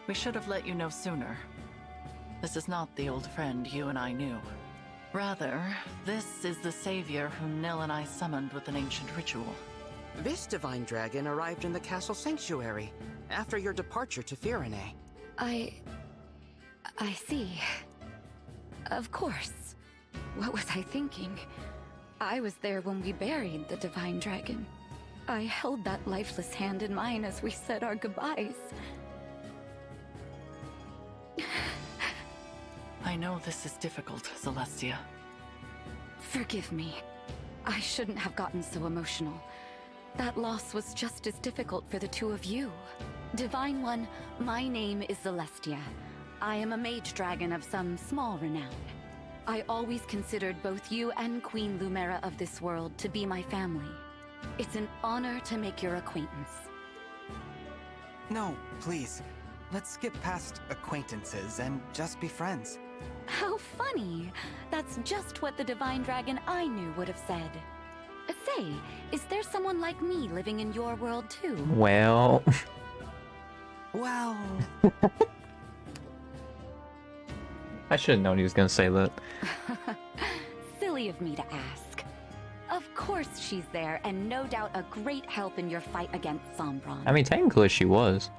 We should have let you know sooner. This is not the old friend you and I knew. Rather, this is the savior whom Nell and I summoned with an ancient ritual. This Divine Dragon arrived in the castle sanctuary after your departure to Firene. I see. Of course. What was I thinking? I was there when we buried the Divine Dragon. I held that lifeless hand in mine as we said our goodbyes. I know this is difficult, Celestia. Forgive me. I shouldn't have gotten so emotional. That loss was just as difficult for the two of you. Divine One, my name is Celestia. I am a mage dragon of some small renown. I always considered both you and Queen Lumera of this world to be my family. It's an honor to make your acquaintance. No, please. Let's skip past acquaintances and just be friends. How funny! That's just what the Divine Dragon I knew would have said. Say, is there someone like me living in your world too? Well... Well... I should have known he was gonna say that. Silly of me to ask. Of course she's there, and no doubt a great help in your fight against Sombron. I mean, technically she was.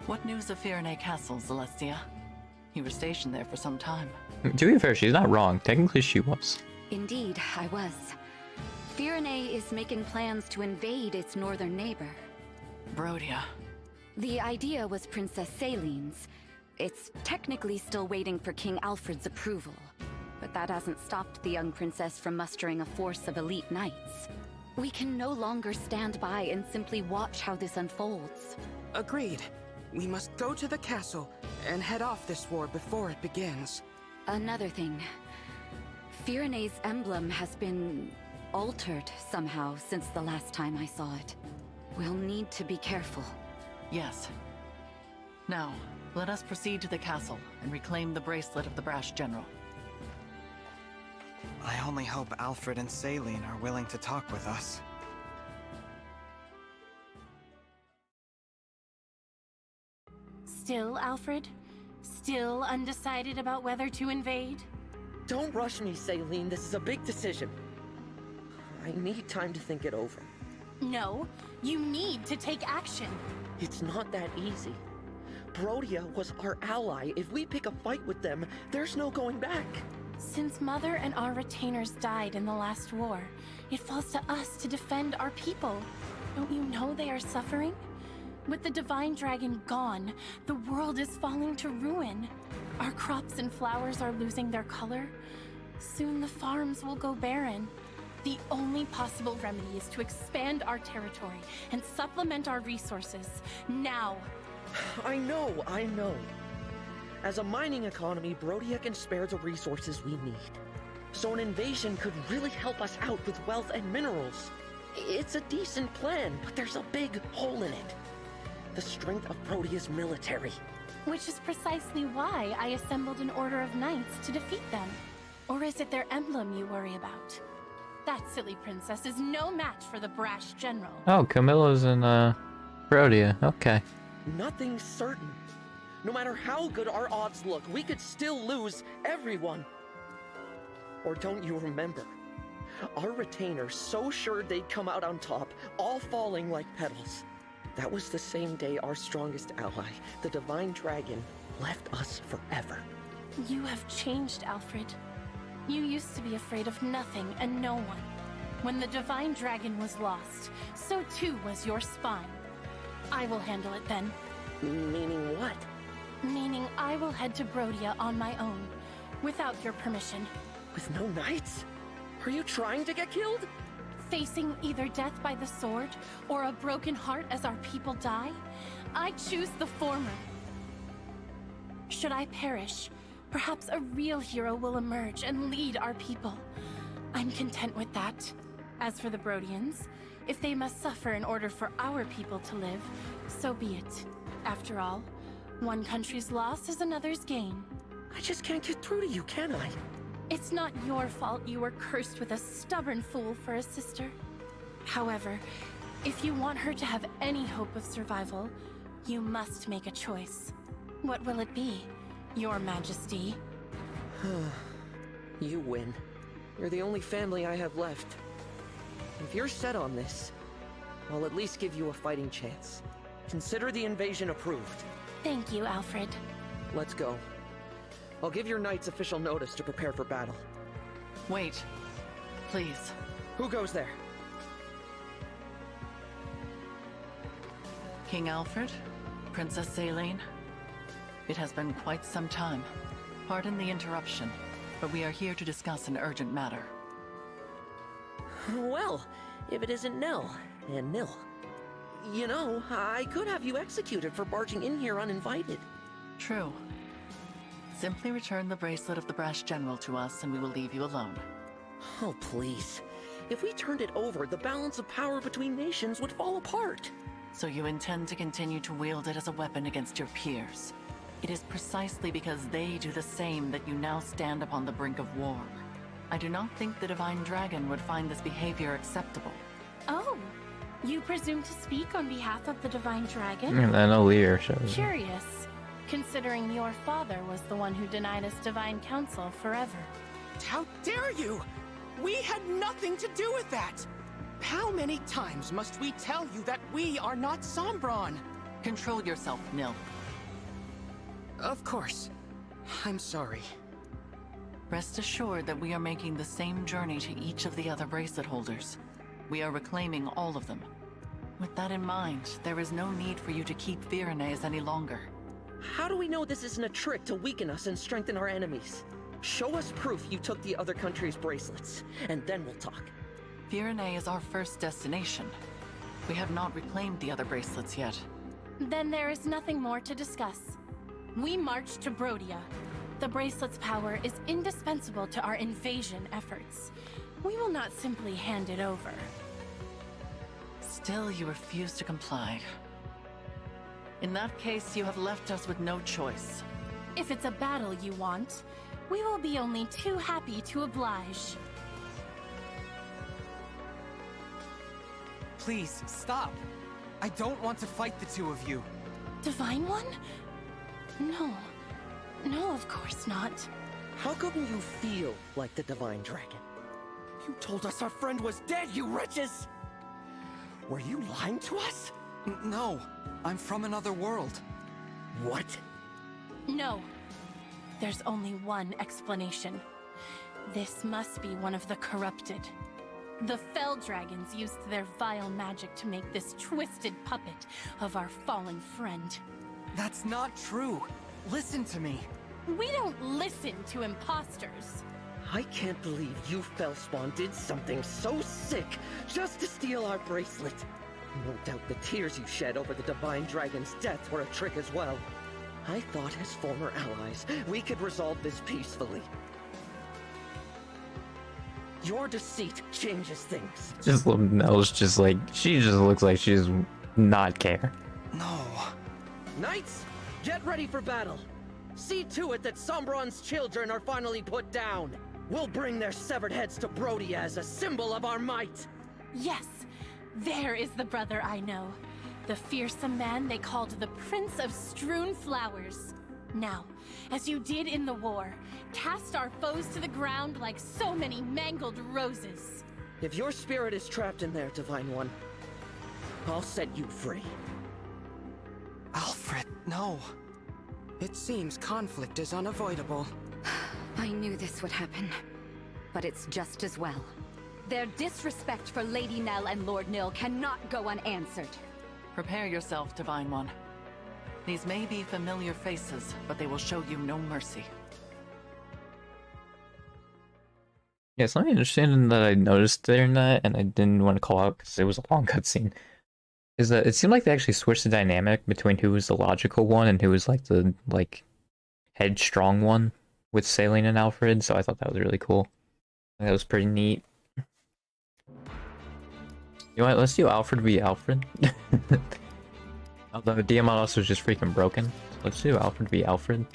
What news of Firene Castle, Celestia? You were stationed there for some time. To be fair, she's not wrong. Technically she was. Indeed, I was. Firene is making plans to invade its northern neighbor. Brodia. The idea was Princess Saline's. It's technically still waiting for King Alfred's approval, but that hasn't stopped the young princess from mustering a force of elite knights. We can no longer stand by and simply watch how this unfolds. Agreed. We must go to the castle and head off this war before it begins. Another thing. Firene's emblem has been altered somehow since the last time I saw it. We'll need to be careful. Yes. Now, let us proceed to the castle and reclaim the bracelet of the Brash General. I only hope Alfred and Saline are willing to talk with us. Still, Alfred? Still undecided about whether to invade? Don't rush me, Saline. This is a big decision. I need time to think it over. No, you need to take action. It's not that easy. Brodia was our ally. If we pick a fight with them, there's no going back. Since Mother and our retainers died in the last war, it falls to us to defend our people. Don't you know they are suffering? With the Divine Dragon gone, the world is falling to ruin. Our crops and flowers are losing their color. Soon the farms will go barren. The only possible remedy is to expand our territory and supplement our resources, now. I know. As a mining economy, Brodia can spare the resources we need. So an invasion could really help us out with wealth and minerals. It's a decent plan, but there's a big hole in it. The strength of Brodia's military. Which is precisely why I assembled an order of knights to defeat them. Or is it their emblem you worry about? That silly princess is no match for the Brash General. Oh, Camilla's in, Brodia. Okay. Nothing's certain. No matter how good our odds look, we could still lose everyone. Or don't you remember? Our retainers so sure they'd come out on top, all falling like petals. That was the same day our strongest ally, the Divine Dragon, left us forever. You have changed, Alfred. You used to be afraid of nothing and no one. When the Divine Dragon was lost, so too was your spine. I will handle it then. Meaning what? Meaning I will head to Brodia on my own, without your permission. With no knights? Are you trying to get killed? Facing either death by the sword, or a broken heart as our people die, I choose the former. Should I perish, perhaps a real hero will emerge and lead our people. I'm content with that. As for the Brodians, if they must suffer in order for our people to live, so be it. After all, one country's loss is another's gain. I just can't get through to you, can I? It's not your fault you were cursed with a stubborn fool for a sister. However, if you want her to have any hope of survival, you must make a choice. What will it be, Your Majesty? You win. You're the only family I have left. If you're set on this, I'll at least give you a fighting chance. Consider the invasion approved. Thank you, Alfred. Let's go. I'll give your knights official notice to prepare for battle. Wait. Please. Who goes there? King Alfred? Princess Zaylene? It has been quite some time. Pardon the interruption, but we are here to discuss an urgent matter. Well, if it isn't Nell, and Nil. You know, I could have you executed for barging in here uninvited. True. Simply return the bracelet of the Brash General to us and we will leave you alone. Oh, please. If we turned it over, the balance of power between nations would fall apart. So you intend to continue to wield it as a weapon against your peers. It is precisely because they do the same that you now stand upon the brink of war. I do not think the Divine Dragon would find this behavior acceptable. Oh, you presume to speak on behalf of the Divine Dragon? And then a leader shows up. Curious, considering your father was the one who denied us Divine Counsel forever. How dare you! We had nothing to do with that! How many times must we tell you that we are not Sombron? Control yourself, Nil. Of course. I'm sorry. Rest assured that we are making the same journey to each of the other bracelet holders. We are reclaiming all of them. With that in mind, there is no need for you to keep Firenays any longer. How do we know this isn't a trick to weaken us and strengthen our enemies? Show us proof you took the other country's bracelets, and then we'll talk. Firenay is our first destination. We have not reclaimed the other bracelets yet. Then there is nothing more to discuss. We march to Brodia. The bracelet's power is indispensable to our invasion efforts. We will not simply hand it over. Still, you refuse to comply. In that case, you have left us with no choice. If it's a battle you want, we will be only too happy to oblige. Please, stop. I don't want to fight the two of you. Divine One? No. No, of course not. How come you feel like the Divine Dragon? You told us our friend was dead, you wretches! Were you lying to us? No, I'm from another world. What? No. There's only one explanation. This must be one of the corrupted. The Fell Dragons used their vile magic to make this twisted puppet of our fallen friend. That's not true. Listen to me. We don't listen to imposters. I can't believe you Fellspawn did something so sick just to steal our bracelet. No doubt the tears you shed over the Divine Dragon's death were a trick as well. I thought as former allies, we could resolve this peacefully. Your deceit changes things. Just Nell's just like, she just looks like she does not care. No. Knights, get ready for battle. See to it that Sombron's children are finally put down. We'll bring their severed heads to Brodia as a symbol of our might. Yes, there is the brother I know. The fearsome man they called the Prince of Strewn Flowers. Now, as you did in the war, cast our foes to the ground like so many mangled roses. If your spirit is trapped in there, Divine One, I'll set you free. Alfred, no. It seems conflict is unavoidable. I knew this would happen, but it's just as well. Their disrespect for Lady Nell and Lord Nil cannot go unanswered. Prepare yourself, Divine One. These may be familiar faces, but they will show you no mercy. Yeah, something interesting that I noticed during that, and I didn't want to call out because it was a long cutscene, is that it seemed like they actually switched the dynamic between who was the logical one and who was like the headstrong one with Saline and Alfred. So I thought that was really cool. That was pretty neat. You know what? Let's do Alfred v. Alfred. Although Diamond also is just freaking broken. So let's do Alfred v. Alfred.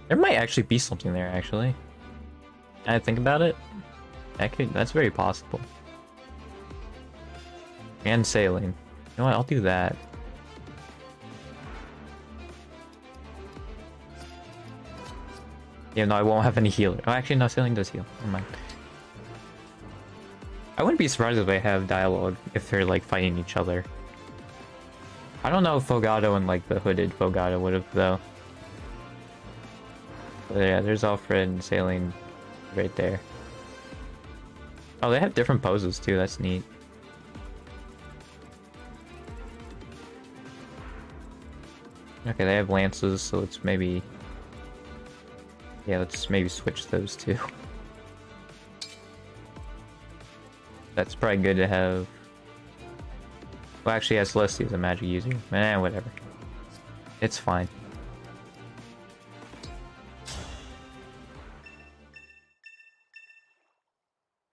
There might actually be something there, actually. I think about it. That's very possible. And Saline. You know what? I'll do that. Yeah, no, I won't have any healer. Oh, actually, no, Saline does heal. Never mind. I wouldn't be surprised if they have dialogue if they're like fighting each other. I don't know if Fogado and like the hooded Fogado would have though. But yeah, there's Alfred and Saline right there. Oh, they have different poses too. That's neat. Okay, they have lances, so let's maybe... Yeah, let's maybe switch those two. That's probably good to have. Well, actually, yes, Celestia's a magic user. Whatever. It's fine.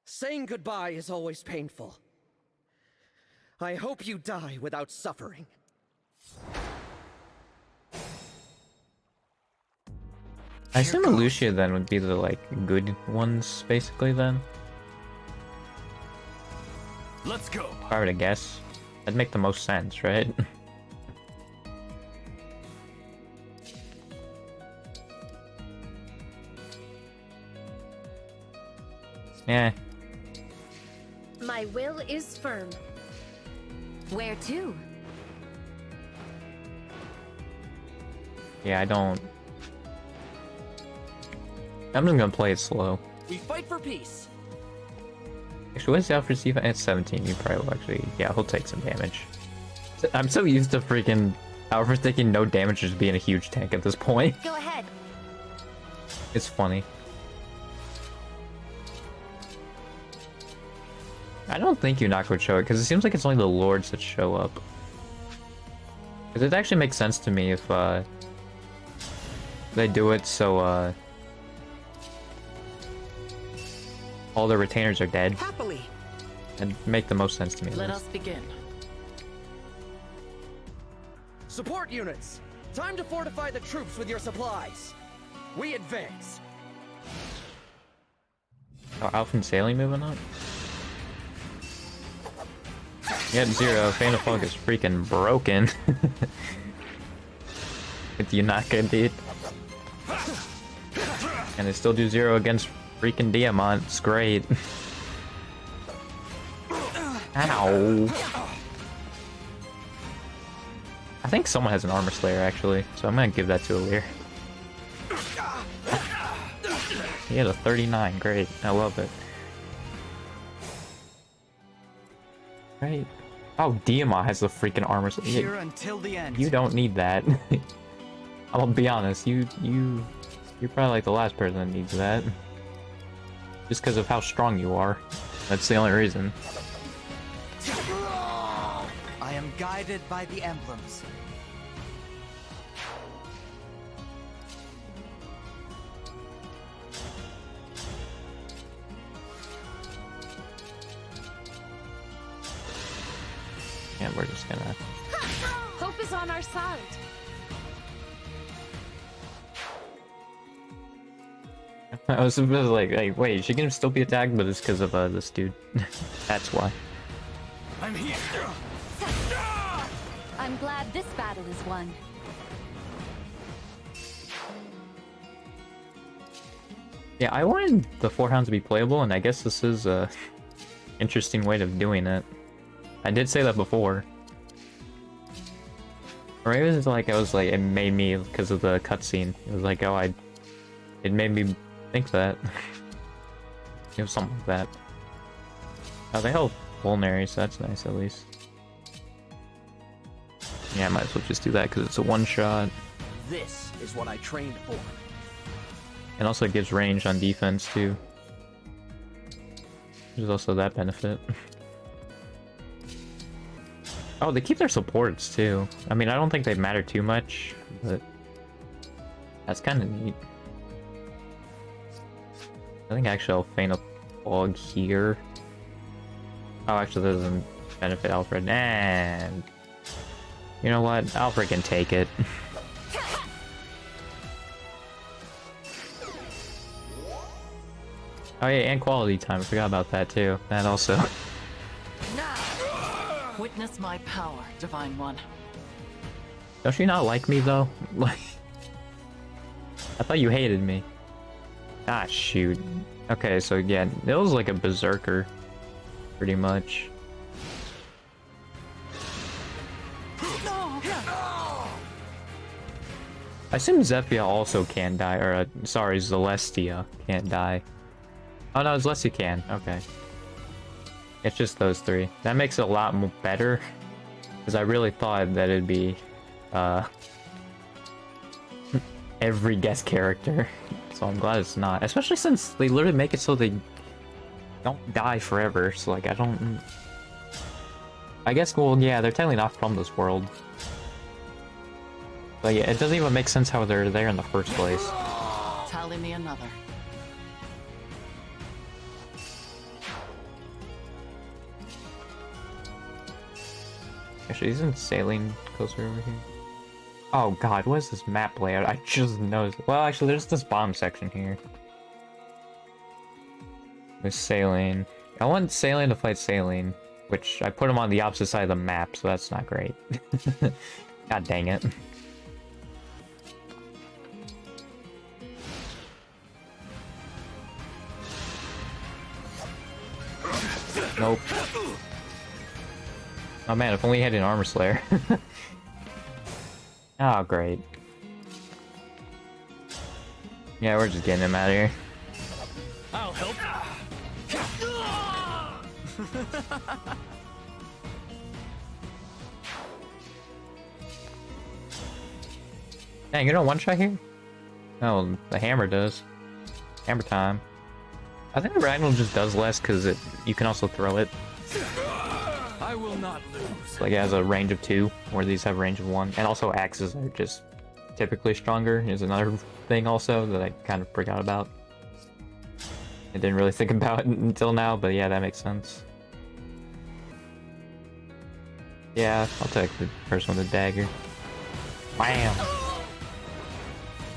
Saying goodbye is always painful. I hope you die without suffering. I assume Lucia then would be the like good ones, basically. Then. Let's go. If I were to guess, that'd make the most sense, right? Yeah. My will is firm. Where to? Yeah, I don't... I'm just gonna play it slow. We fight for peace. Actually, what's Alfred's defense? It's 17. You probably will actually... Yeah, he'll take some damage. I'm so used to freaking Alfred taking no damage just being a huge tank at this point. Go ahead. It's funny. I don't think Yunaka would show it, because it seems like it's only the lords that show up. Because it actually makes sense to me if they do it so all the retainers are dead. Happily. It'd make the most sense to me. Let us begin. Support units! Time to fortify the troops with your supplies. We advance. Oh, Alpha and Saline moving up? Yep, Zero. Fan of Fog is freaking broken. With Yunaka, dude. And they still do 0 against freaking Diamant. It's great. Ow. I think someone has an Armor Slayer, actually, so I'm gonna give that to Alir. He had a 39, great. I love it. Right. Oh, Diamant has the freaking Armor Slayer. Here until the end. You don't need that. I'll be honest, you're probably like the last person that needs that. Just because of how strong you are. That's the only reason. I am guided by the emblems. Yeah, we're just gonna... Hope is on our side. I was like, hey, wait, she can still be attacked, but it's because of this dude. That's why. I'm here. I'm glad this battle is won. Yeah, I wanted the Four Hounds to be playable, and I guess this is a interesting way of doing it. I did say that before. Or it was like, it made me, because of the cutscene. It was like, oh, it made me think that. It was something like that. Oh, they held Vulnerary, so that's nice at least. Yeah, I might as well just do that because it's a one-shot. This is what I trained for. And also it gives range on defense too. There's also that benefit. Oh, they keep their supports too. I mean, I don't think they matter too much, but that's kind of neat. I think actually I'll feign a fog here. Oh, actually that doesn't benefit Alfred. And you know what? Alfred can take it. Oh yeah, and quality time. I forgot about that too. That also. Witness my power, Divine One. Don't you not like me though? Like, I thought you hated me. Ah, shoot. Okay, so yeah, it was like a berserker, pretty much. I assume Zephyr also can die, or sorry, Celestia can't die. Oh no, Celestia can. Okay. It's just those three. That makes it a lot more better, because I really thought that it'd be every guest character. So I'm glad it's not. Especially since they literally make it so they don't die forever. So like, I guess, well, yeah, they're technically not from this world. But yeah, it doesn't even make sense how they're there in the first place. Tally me another. Actually, isn't sailing closer over here? Oh god, what is this map layout? I just noticed. Well, actually, there's this bottom section here. There's sailing. I want sailing to fight sailing, which I put them on the opposite side of the map, so that's not great. God dang it. Nope. Oh man, if only he had an armor slayer. Oh, great. Yeah, we're just getting him out of here. I'll help. Dang, you don't one-shot here? Oh, the hammer does. Hammer time. I think the Ragnarok just does less because you can also throw it. I will not lose. Like it has a range of 2, where these have range of 1. And also axes are just typically stronger is another thing also that I kind of forgot about. I didn't really think about it until now, but yeah, that makes sense. Yeah, I'll take the person with the dagger. Bam!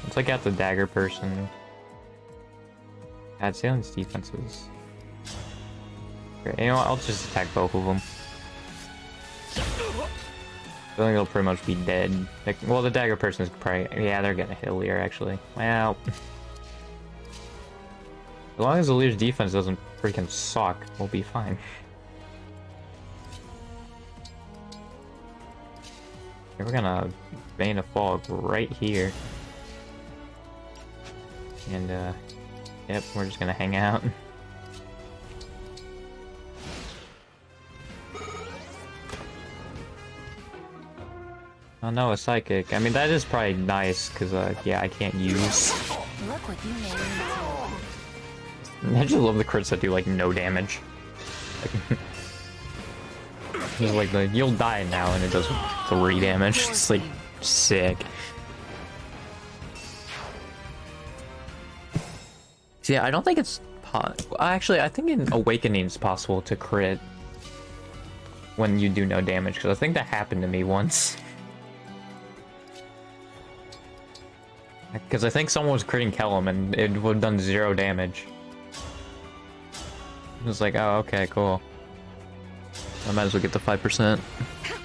I'll take out the dagger person. God, sailing's defenses. Okay, you know what? I'll just attack both of them. I think they'll pretty much be dead. Like, well, the dagger person is probably... Yeah, they're getting a Hillier, actually. Well... As long as the leader's defense doesn't freaking suck, we'll be fine. Okay, we're gonna Vein of Fog right here. And, yep, we're just gonna hang out. Oh no, a psychic. I mean, that is probably nice, because, yeah, I can't use... Look what you made I just love the crits that do, like, no damage. Just like, you'll die now, and it does 3 damage. It's, like, sick. So, yeah, I don't think it's... Actually, I think in Awakening it's possible to crit when you do no damage, because I think that happened to me once. Because I think someone was critting Kellum, and it would have done 0 damage. It was like, oh, okay, cool. I might as well get the 5%.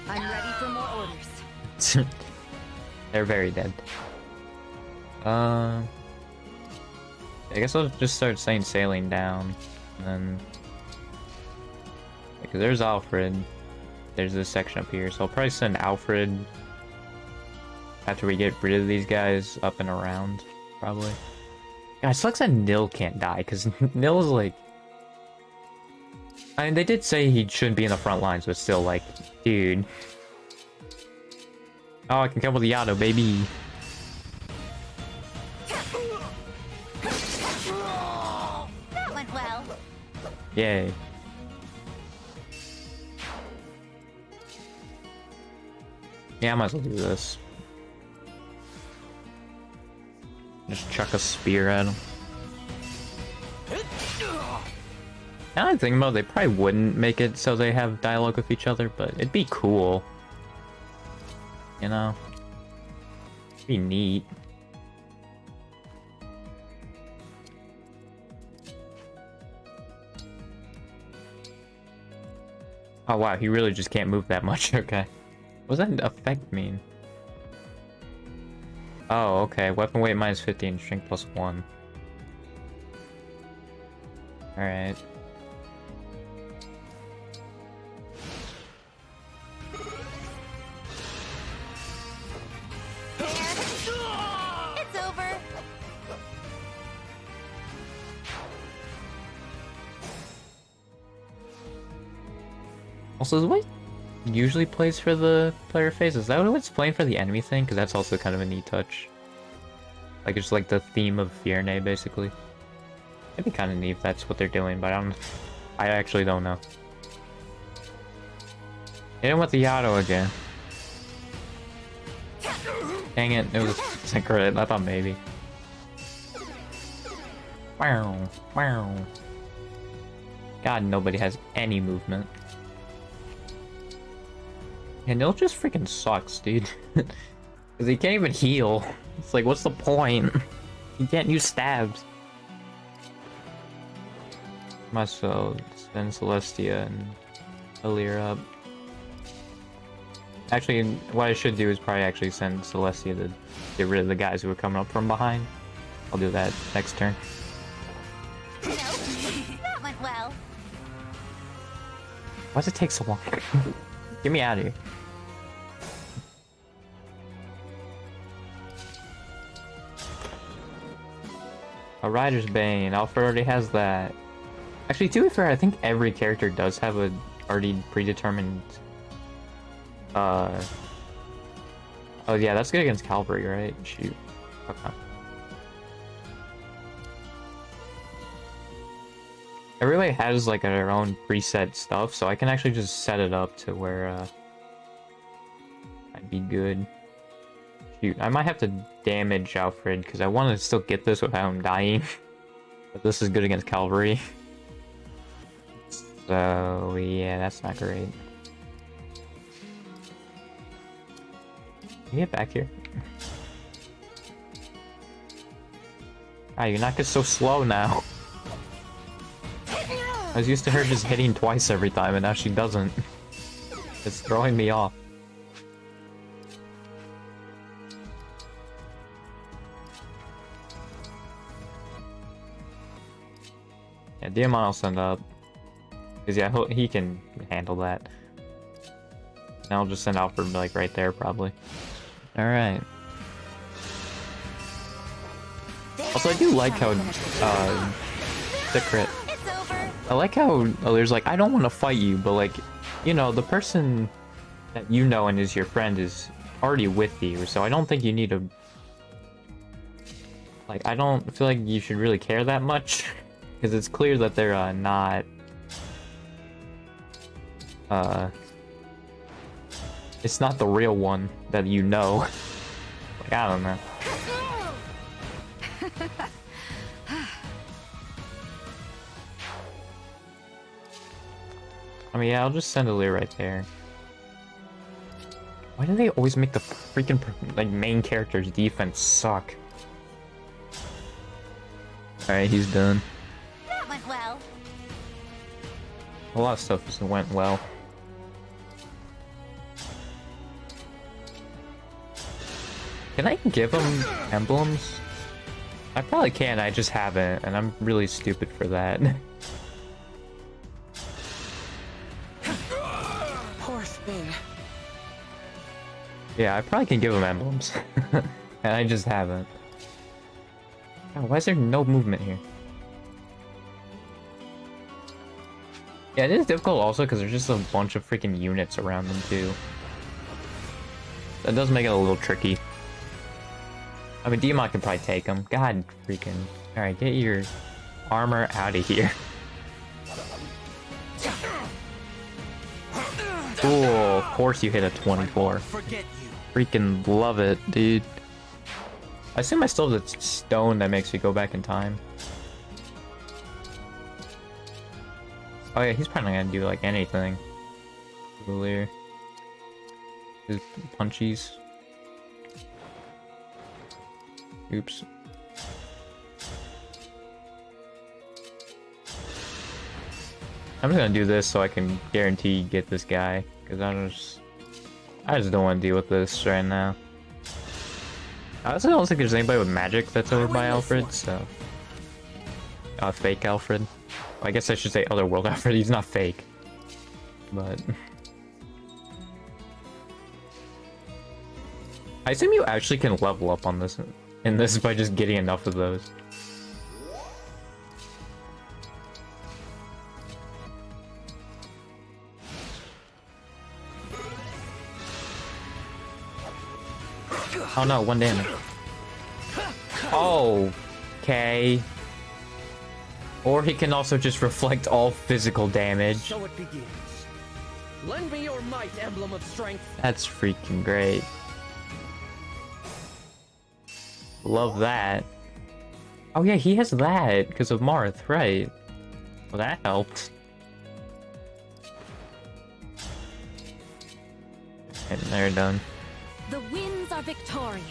I'm ready for more orders. They're very dead. I guess I'll just start saying sailing down, and then because there's Alfred, there's this section up here, so I'll probably send Alfred after we get rid of these guys up and around, probably. God, it sucks that Nil can't die, because Nil's like... I mean, they did say he shouldn't be in the front lines, but still, like, dude. Oh, I can come with the Yato, baby. That went well. Yay. Yeah, I might as well do this. Just chuck a spear at him. Now I'm thinking about it, they probably wouldn't make it so they have dialogue with each other, but it'd be cool. You know? It'd be neat. Oh wow, he really just can't move that much, okay. What does that effect mean? Oh, okay. Weapon weight minus 50 and strength plus 1. Alright. It's over. Also, is what usually plays for the player phase? Is that what's playing for the enemy thing? Because that's also kind of a neat touch. Like, it's like the theme of Fierne, basically. It'd be kind of neat if that's what they're doing, but I actually don't know. Hit him with the Yato again. Dang it, it was a crit. I thought maybe. Wow, wow. God, nobody has any movement. And Nil just freaking sucks, dude. Because he can't even heal. It's like, what's the point? He can't use stabs. Might as well send Celestia and Alir up. Actually, what I should do is probably actually send Celestia to get rid of the guys who are coming up from behind. I'll do that next turn. No, that went well. Why does it take so long? Get me out of here. A Rider's Bane. Alfred already has that. Actually, to be fair, I think every character does have a already predetermined... Oh yeah, that's good against Calvary, right? Shoot. Okay. Everybody has like their own preset stuff, so I can actually just set it up to where I'd be good. Shoot, I might have to damage Alfred because I want to still get this without him dying. But this is good against Calvary. So yeah, that's not great. Can you get back here? Ah, you're not so slow now. I was used to her just hitting twice every time, and now she doesn't. It's throwing me off. Yeah, Diamond I'll send up. Because yeah, he can handle that. And I'll just send Alfred like right there, probably. Alright. Also, I do like how, the crit. I like how there's like, I don't want to fight you, but like, you know, the person that you know and is your friend is already with you, so I don't think you need to... Like, I don't feel like you should really care that much, because it's clear that they're, not... It's not the real one that you know. Like, I don't know. I mean, yeah, I'll just send Alir right there. Why do they always make the freaking, like, main character's defense suck? Alright, he's done. That went well. A lot of stuff just went well. Can I give him emblems? I probably can, I just haven't, and I'm really stupid for that. Poor thing. Yeah, I probably can give him emblems. And I just haven't. Oh, why is there no movement here? Yeah, it is difficult also because there's just a bunch of freaking units around them too. That does make it a little tricky. I mean, Demon can probably take him. God freaking. Alright, get your armor out of here. Cool, of course you hit a 24. Freaking love it, dude. I assume I still have the stone that makes you go back in time. Oh yeah, he's probably not gonna do like anything. Clear. His punchies. Oops. I'm just gonna do this so I can guarantee get this guy, because I just don't want to deal with this right now. I also don't think there's anybody with magic that's over by Alfred, so... fake Alfred. Well, I guess I should say otherworld Alfred, he's not fake. But... I assume you actually can level up on this, in this by just getting enough of those. Oh no, 1 damage. Oh, okay. Or he can also just reflect all physical damage. So it begins. Lend me your might, emblem of strength. That's freaking great. Love that. Oh yeah, he has that because of Marth, right? Well, that helped. And they're done. The winds are victorious.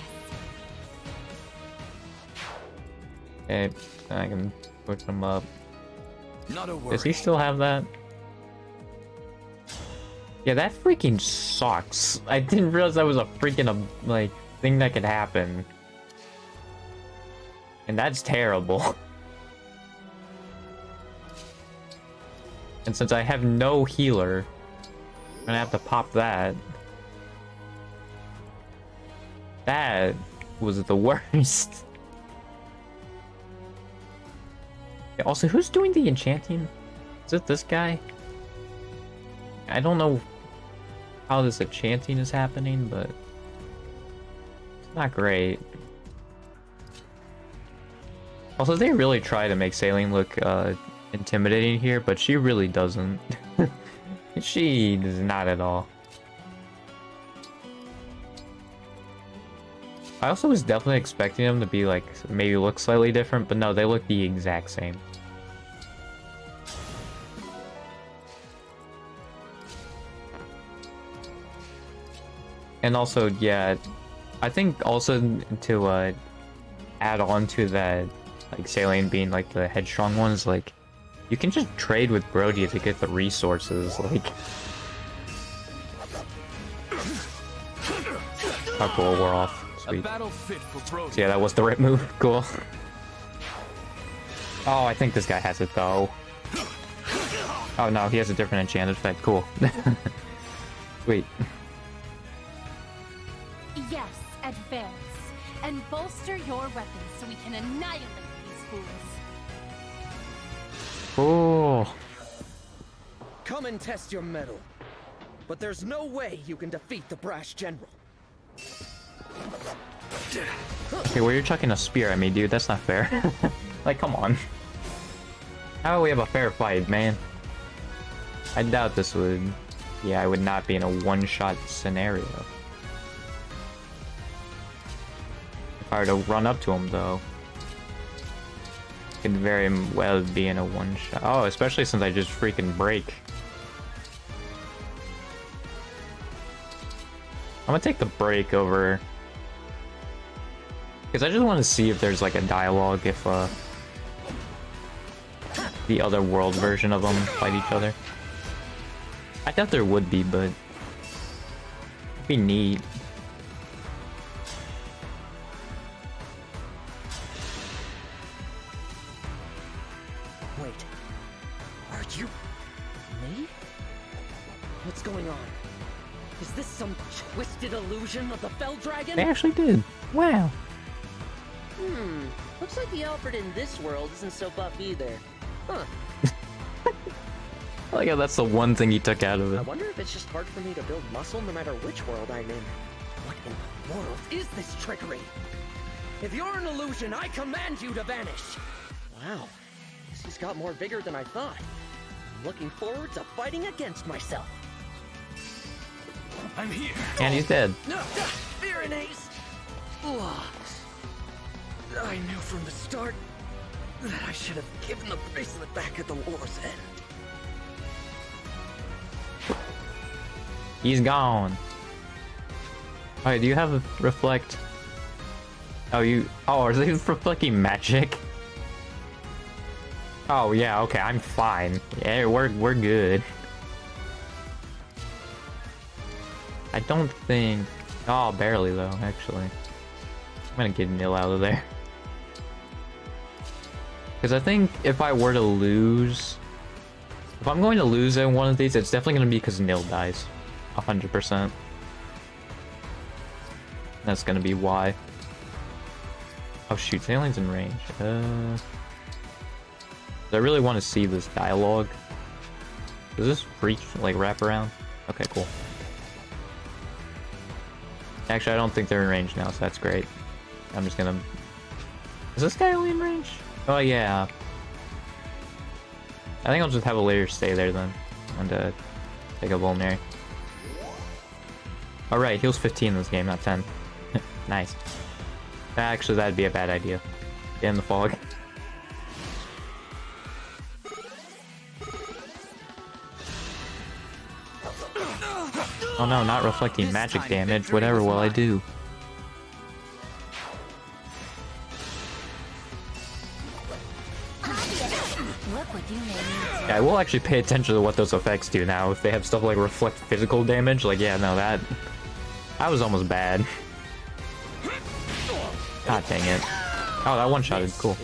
Okay, I can push him up. Not a worry. Does he still have that? Yeah, that freaking sucks. I didn't realize that was a freaking like thing that could happen. And that's terrible. And since I have no healer, I'm gonna have to pop that. That was the worst. Yeah, also, who's doing the enchanting? Is it this guy? I don't know how this enchanting is happening, but it's not great. Also, they really try to make Saline look intimidating here, but she really doesn't. She does not at all. I also was definitely expecting them to be like, maybe look slightly different, but no, they look the exact same. And also, yeah, I think also to add on to that, like Saline being like the headstrong ones, like you can just trade with Brodia to get the resources, like. Oh cool, we're off. Sweet. So yeah, that was the right move. Cool. Oh, I think this guy has it though. Oh no, he has a different enchanted effect. Cool. Wait. Yes, advance. And bolster your weapons so we can annihilate these fools. Oh. Come and test your mettle. But there's no way you can defeat the brash general. Okay, well, you're chucking a spear at me, dude. That's not fair. Like, come on. How about we have a fair fight, man? I doubt this would... Yeah, I would not be in a one-shot scenario. If I were to run up to him, though, it could very well be in a one-shot. Oh, especially since I just freaking break. I'm gonna take the break over... Because I just want to see if there's like a dialogue if the other world version of them fight each other. I thought there would be, but it'd be neat. twisted illusion of the Fell Dragon? They actually did. Wow. Looks like the Alfred in this world isn't so buff either. Huh. I like how that's the one thing he took out of I it. wonder if it's just hard for me to build muscle no matter which world I'm in. What in the world is this trickery? If you're an illusion, I command you to vanish! Wow, guess he's got more vigor than I thought. I'm looking forward to fighting against myself. I'm here. And he's dead. Pyrenees! I knew from the start that I should have given the bracelet back at the war's end. He's gone. Alright, do you have a reflect? Oh, are they reflecting magic? Oh, yeah, okay, I'm fine. Yeah, we're good. I don't think... Oh, barely, though, actually. I'm gonna get Nil out of there. Because I think if I were to lose... If I'm going to lose in one of these, it's definitely going to be because Nil dies. 100%. That's going to be why. Oh shoot, Sailing's in range. I really want to see this dialogue. Does this reach, like, wrap around? Okay, cool. Actually, I don't think they're in range now, so that's great. I'm just gonna... Is this guy only in range? Oh, yeah. I think I'll just have a later stay there then. And, take a Vulnerary. Alright, heals 15 in this game, not 10. Nice. Actually, that'd be a bad idea. Get in the fog. Oh no, not reflecting magic damage. Whatever will I do? Yeah, I will actually pay attention to what those effects do now. If they have stuff like reflect physical damage, like, yeah, no, that was almost bad. God dang it. Oh, that one-shotted. Cool.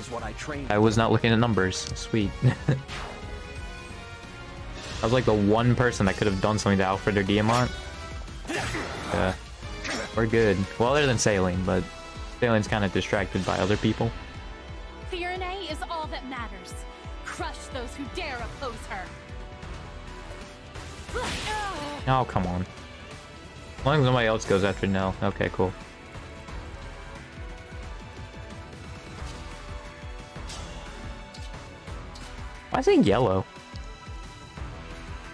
I was not looking at numbers. Sweet. I was like the one person that could have done something to Alfred or Diamant. We're good. Well, other than Sailing, but Sailing's kind of distracted by other people. Firene is all that matters. Crush those who dare oppose her. Oh, come on. As long as nobody else goes after Nell. Okay, cool. Why is it yellow?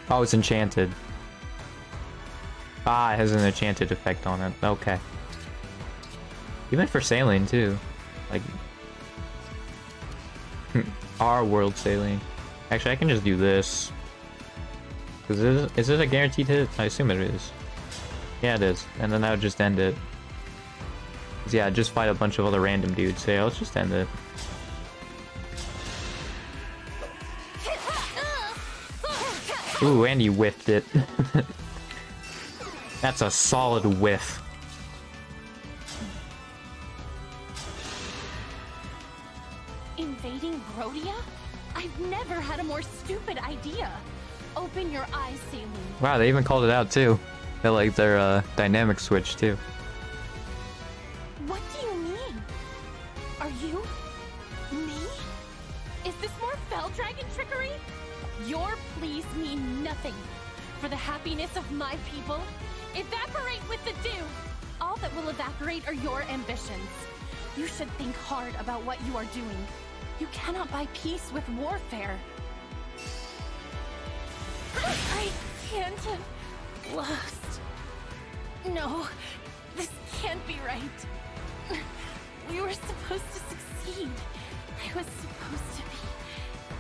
Oh, it's enchanted. Ah, it has an enchanted effect on it. Okay. Even for Sailing, too. Like... our world Sailing. Actually, I can just do this. Is it a guaranteed hit? I assume it is. Yeah, it is. And then that would just end it. Yeah, just fight a bunch of other random dudes. So yeah, let's just end it. Ooh, and you whiffed it. That's a solid whiff. Invading Brodia? I've never had a more stupid idea. Open your eyes, Sailing. Wow, they even called it out too. They like their dynamic switch too. What do you mean? Are you... me? Is this more Fell Dragon trickery? Your pleas mean nothing. For the happiness of my people, evaporate with the dew. All that will evaporate are your ambitions. You should think hard about what you are doing. You cannot buy peace with warfare. I can't have lost. No, this can't be right. We were supposed to succeed. I was supposed to be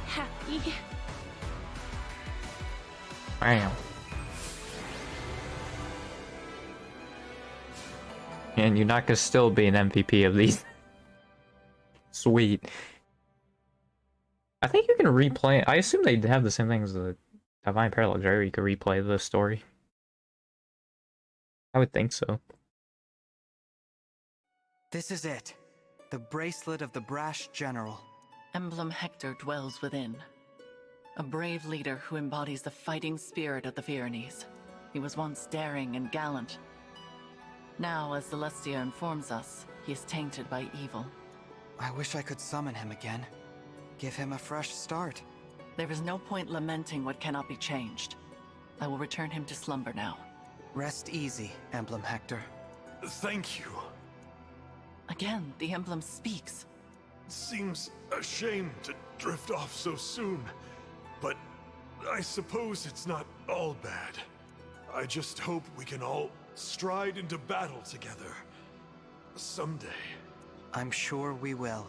happy. Wow. And you're not gonna still be an MVP of these. Sweet. I think you can replay. I assume they have the same thing as the Divine Parallels, right? Where you could replay the story. I would think so. This is it. The bracelet of the brash general. Emblem Hector dwells within. A brave leader who embodies the fighting spirit of the Pyrenees. He was once daring and gallant, Now, as Celestia informs us, he is tainted by evil. I wish I could summon him again. Give him a fresh start. There is no point lamenting what cannot be changed. I will return him to slumber now. Rest easy, Emblem Hector. Thank you. Again, the emblem speaks. Seems a shame to drift off so soon, but I suppose it's not all bad. I just hope we can all stride into battle together. Someday. I'm sure we will.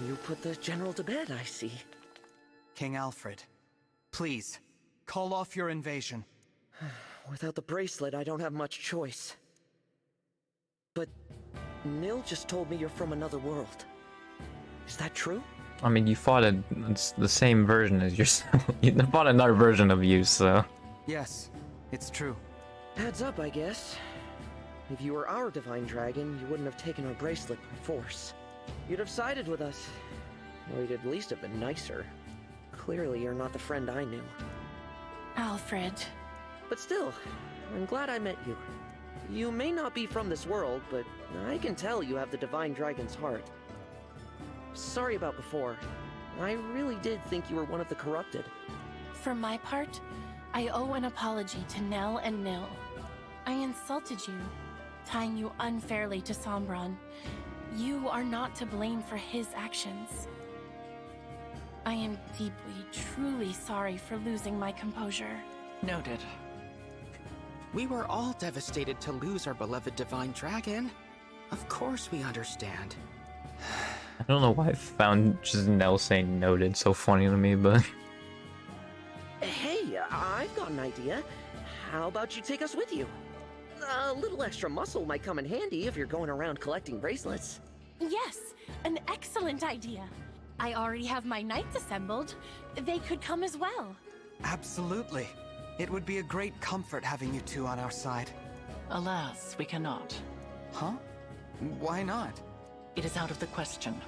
You put the general to bed, I see. King Alfred, please, call off your invasion. Without the bracelet, I don't have much choice. But Nil just told me you're from another world. Is that true? I mean, you fought it's the same version as yourself. You fought another version of you, so... Yes, it's true. Adds up, I guess. If you were our divine dragon, you wouldn't have taken our bracelet by force. You'd have sided with us. Or you'd at least have been nicer. Clearly, you're not the friend I knew. Alfred. But still, I'm glad I met you. You may not be from this world, but I can tell you have the divine dragon's heart. Sorry about before. I really did think you were one of the corrupted. For my part, I owe an apology to Nell and Nil. I insulted you, tying you unfairly to Sombron. You are not to blame for his actions. I am deeply, truly sorry for losing my composure. Noted. We were all devastated to lose our beloved divine dragon. Of course we understand. I don't know why I found Janelle saying noted so funny to me, but... Hey, I've got an idea. How about you take us with you? A little extra muscle might come in handy if you're going around collecting bracelets. Yes, an excellent idea. I already have my knights assembled. They could come as well. Absolutely. It would be a great comfort having you two on our side. Alas, we cannot. Huh? Why not? It is out of the question.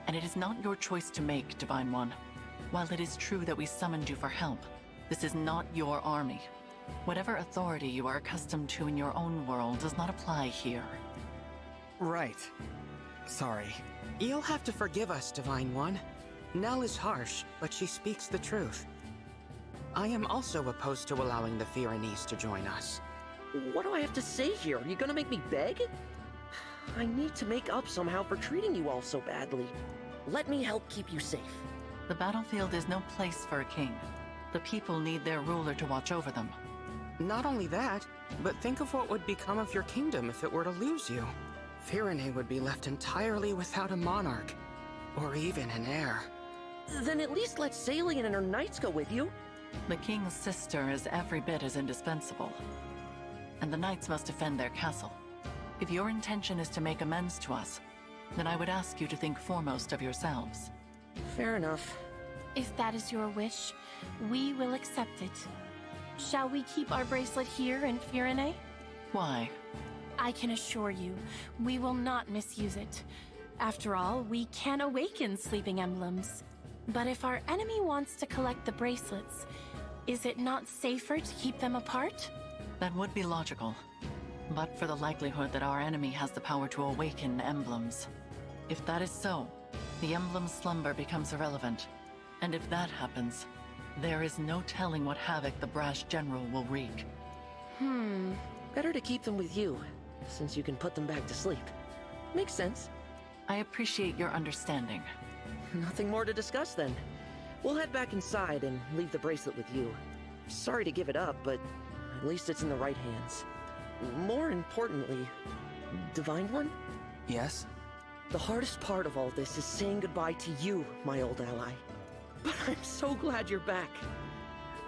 And it is not your choice to make, Divine One. While it is true that we summoned you for help, this is not your army. Whatever authority you are accustomed to in your own world does not apply here. Right. Sorry. You'll have to forgive us, Divine One. Nell is harsh, but she speaks the truth. I am also opposed to allowing the Pyrenees to join us. What do I have to say here? Are you gonna make me beg? I need to make up somehow for treating you all so badly. Let me help keep you safe. The battlefield is no place for a king. The people need their ruler to watch over them. Not only that, but think of what would become of your kingdom if it were to lose you. Pyrenee would be left entirely without a monarch, or even an heir. Then at least let Salian and her knights go with you. The king's sister is every bit as indispensable. And the knights must defend their castle. If your intention is to make amends to us, then I would ask you to think foremost of yourselves. Fair enough. If that is your wish, we will accept it. Shall we keep our bracelet here in Pyrenee? Why? I can assure you, we will not misuse it. After all, we can awaken sleeping emblems. But if our enemy wants to collect the bracelets, is it not safer to keep them apart? That would be logical. But for the likelihood that our enemy has the power to awaken emblems. If that is so, the emblem's slumber becomes irrelevant. And if that happens, there is no telling what havoc the brash general will wreak. Better to keep them with you, since you can put them back to sleep. Makes sense. I appreciate your understanding. Nothing more to discuss then. We'll head back inside and leave the bracelet with you. Sorry to give it up, but at least it's in the right hands. More importantly, Divine One? Yes? The hardest part of all this is saying goodbye to you, my old ally. But I'm so glad you're back.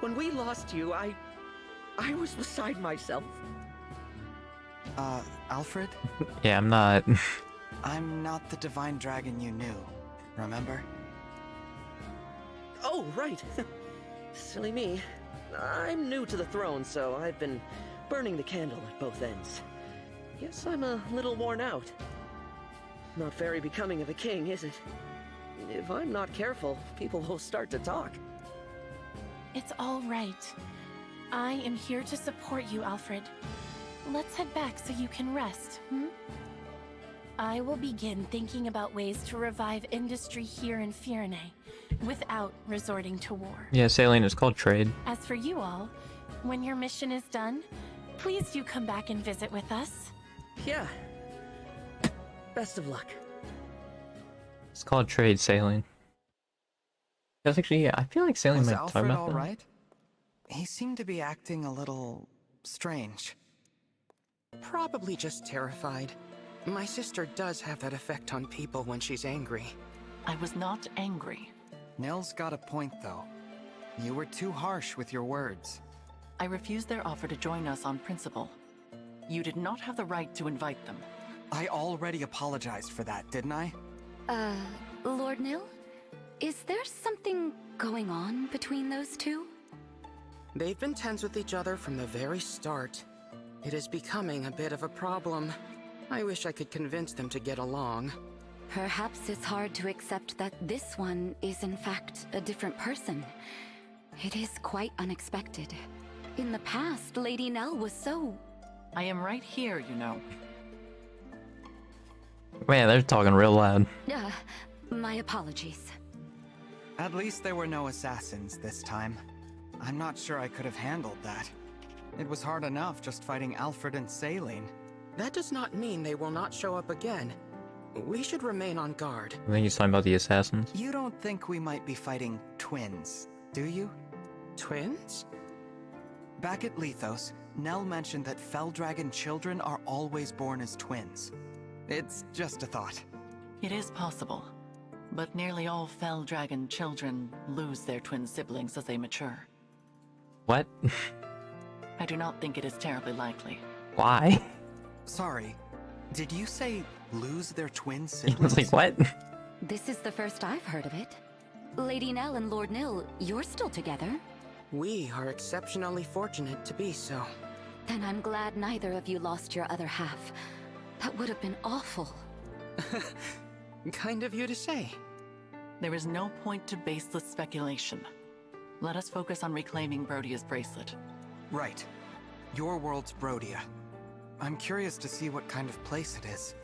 When we lost you, I was beside myself. Alfred? Yeah, I'm not... I'm not the divine dragon you knew, remember? Oh, right. Silly me. I'm new to the throne, so I've been burning the candle at both ends. Guess I'm a little worn out. Not very becoming of a king, is it? If I'm not careful, people will start to talk. It's all right. I am here to support you, Alfred. Let's head back so you can rest, hmm? I will begin thinking about ways to revive industry here in Firene, without resorting to war. Yeah, sailing is called trade. As for you all, when your mission is done, please do come back and visit with us. Yeah. Best of luck. It's called trade sailing. That's actually, yeah, I feel like sailing Was might talk Alfred about all that. right? He seemed to be acting a little strange. Probably just terrified. My sister does have that effect on people when she's angry. I was not angry. Nell's got a point, though. You were too harsh with your words. I refused their offer to join us on principle. You did not have the right to invite them. I already apologized for that, didn't I? Lord Nil? Is there something going on between those two? They've been tense with each other from the very start. It is becoming a bit of a problem. I wish I could convince them to get along. Perhaps it's hard to accept that this one is in fact a different person. It is quite unexpected. In the past, Lady Nell was so... I am right here, you know. Man, they're talking real loud. My apologies. At least there were no assassins this time. I'm not sure I could have handled that. It was hard enough just fighting Alfred and Saline. That does not mean they will not show up again. We should remain on guard. I think he's talking about the assassins. You don't think we might be fighting twins, do you? Twins? Back at Lethos, Nell mentioned that Fell Dragon children are always born as twins. It's just a thought. It is possible. But nearly all Fell Dragon children lose their twin siblings as they mature. What? I do not think it is terribly likely. Why? Sorry, did you say lose their twin I siblings? was like, what? This is the first I've heard of it. Lady Nell and Lord Nil, you're still together? We are exceptionally fortunate to be so. Then I'm glad neither of you lost your other half. That would have been awful. Kind of you to say. There is no point to baseless speculation. Let us focus on reclaiming Brodia's bracelet. Right. Your world's Brodia. I'm curious to see what kind of place it is.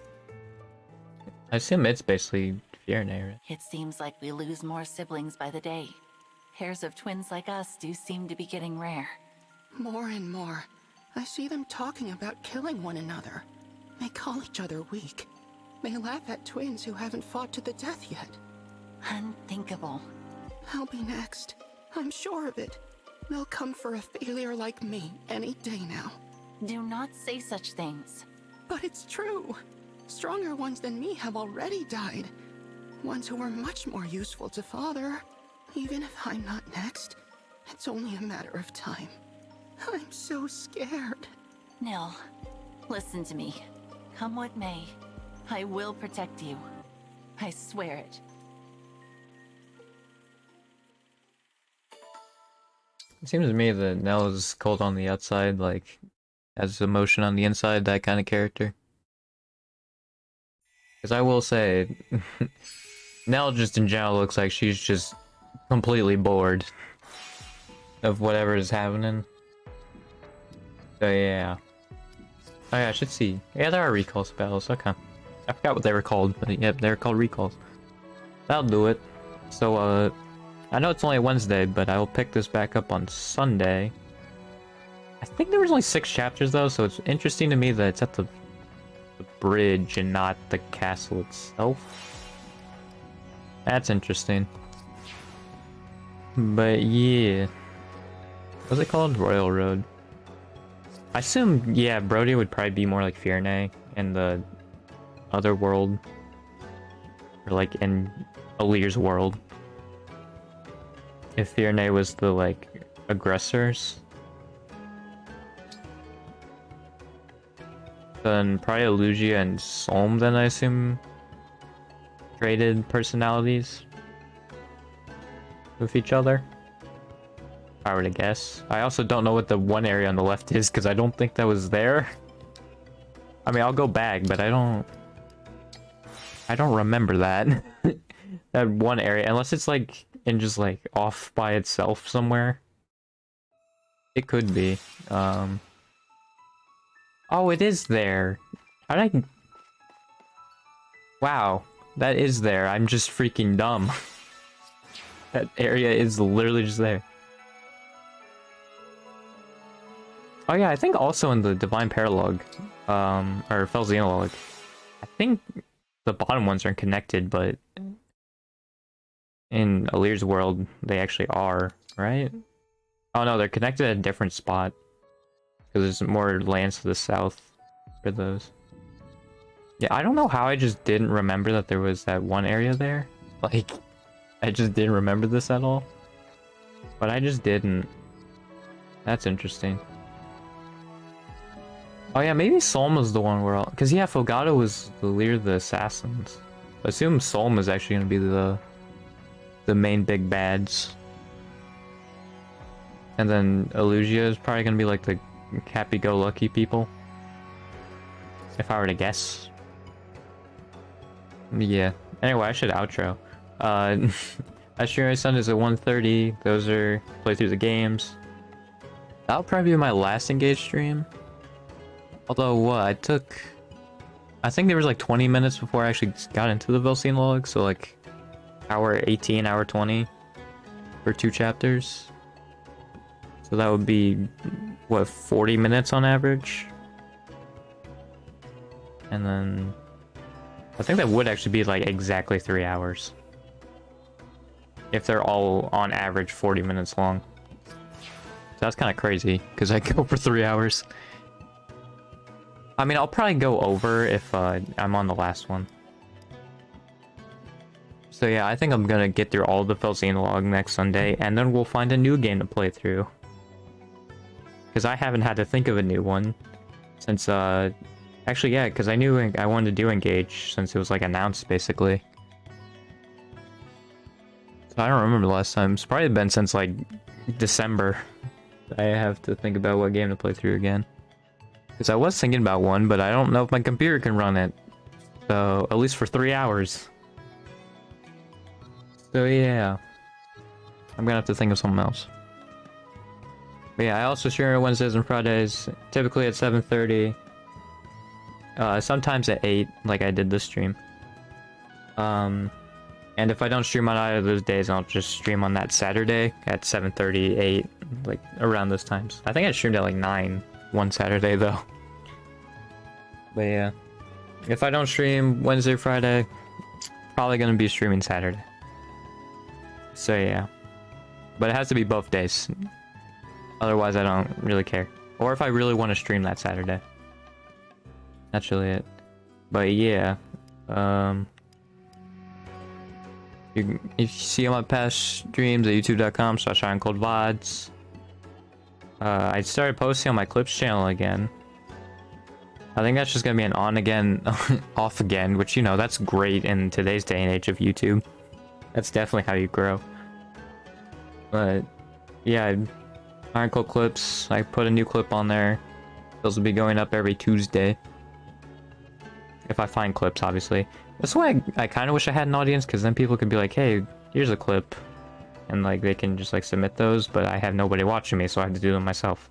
I assume it's basically Firene, right? It seems like we lose more siblings by the day. Pairs of twins like us do seem to be getting rare. More and more, I see them talking about killing one another. They call each other weak. They laugh at twins who haven't fought to the death yet. Unthinkable. I'll be next. I'm sure of it. They'll come for a failure like me any day now. Do not say such things. But it's true. Stronger ones than me have already died. Ones who were much more useful to Father. Even if I'm not next, it's only a matter of time. I'm so scared. Nil, listen to me. Come what may, I will protect you. I swear it. It seems to me that Nell is cold on the outside, like, has emotion on the inside, that kind of character. Because I will say, Nell just in general looks like she's just completely bored of whatever is happening. So yeah. Oh yeah, I should see. Yeah, there are recall spells, okay. I forgot what they were called, but yep, they're called recalls. That'll do it. So, I know it's only Wednesday, but I will pick this back up on Sunday. I think there was only 6 chapters though, so it's interesting to me that it's at the bridge and not the castle itself. That's interesting. But yeah. What's it called? Royal Road. I assume, yeah, Brodia would probably be more like Firene in the other world. Or like in Alir's world. If Firene was the, like, aggressors. Then probably Lugia and Solm, then I assume, traded personalities with each other. If I were to guess. I also don't know what the one area on the left is, because I don't think that was there. I mean, I'll go back, but I don't remember that. That one area, unless it's like in just like off by itself somewhere. It could be. Oh, it is there. How did I... Wow, that is there. I'm just freaking dumb. That area is literally just there. Oh yeah, I think also in the Divine Paralogue, or Fel Xenologue, I think the bottom ones aren't connected, but in Alir's world, they actually are, right? Oh no, they're connected at a different spot. Because there's more lands to the south for those. Yeah, I don't know how I just didn't remember that there was that one area there. Like, I just didn't remember this at all. But I just didn't. That's interesting. Oh yeah, maybe Solm was the one where all... Because yeah, Fogata was the leader of the assassins. I assume Solm is actually going to be the main big bads. And then Elugia is probably going to be like the happy-go-lucky people. If I were to guess. Yeah. Anyway, I should outro. I stream my Sundays at 1:30. Those are playthroughs of games. That'll probably be my last engaged stream. Although, what? I think there was like 20 minutes before I actually got into the Xenologue, so like hour 18, hour 20 for 2 chapters. So that would be, what, 40 minutes on average? And then I think that would actually be like exactly 3 hours. If they're all on average 40 minutes long. So that's kind of crazy, because I go for 3 hours. I mean, I'll probably go over if I'm on the last one. So yeah, I think I'm gonna get through all the Fel Xenologue next Sunday, and then we'll find a new game to play through. Because I haven't had to think of a new one since, actually, yeah, because I knew I wanted to do Engage since it was, like, announced, basically. So I don't remember the last time. It's probably been since, like, December. I have to think about what game to play through again. Because I was thinking about one, but I don't know if my computer can run it. So, at least for 3 hours. So, yeah. I'm gonna have to think of something else. But yeah, I also stream on Wednesdays and Fridays, typically at 7:30. Sometimes at 8, like I did this stream. And if I don't stream on either of those days, I'll just stream on that Saturday at 7:30, 8, like around those times. I think I streamed at like 9 one Saturday though. But yeah, if I don't stream Wednesday or Friday, probably gonna be streaming Saturday. So yeah, but it has to be both days. Otherwise, I don't really care. Or if I really want to stream that Saturday. That's really it. But yeah, if you see all my past streams at youtube.com/ironcoldvods. I started posting on my Clips channel again. I think that's just gonna be an on again, off again, which, you know, that's great in today's day and age of YouTube. That's definitely how you grow. But yeah, Iron Cold Clips, I put a new clip on there. Those will be going up every Tuesday. If I find clips, obviously. That's why I kind of wish I had an audience, because then people could be like, hey, here's a clip. And like they can just like submit those, but I have nobody watching me, so I have to do them myself.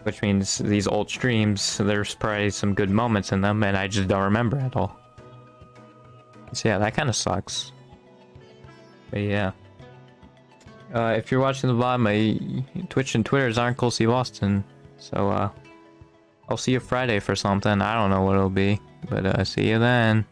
Which means these old streams, there's probably some good moments in them, and I just don't remember at all. So yeah, that kind of sucks. But yeah. If you're watching the VOD, my Twitch and Twitter is IronColdSteveAustin. So I'll see you Friday for something. I don't know what it'll be, but see you then.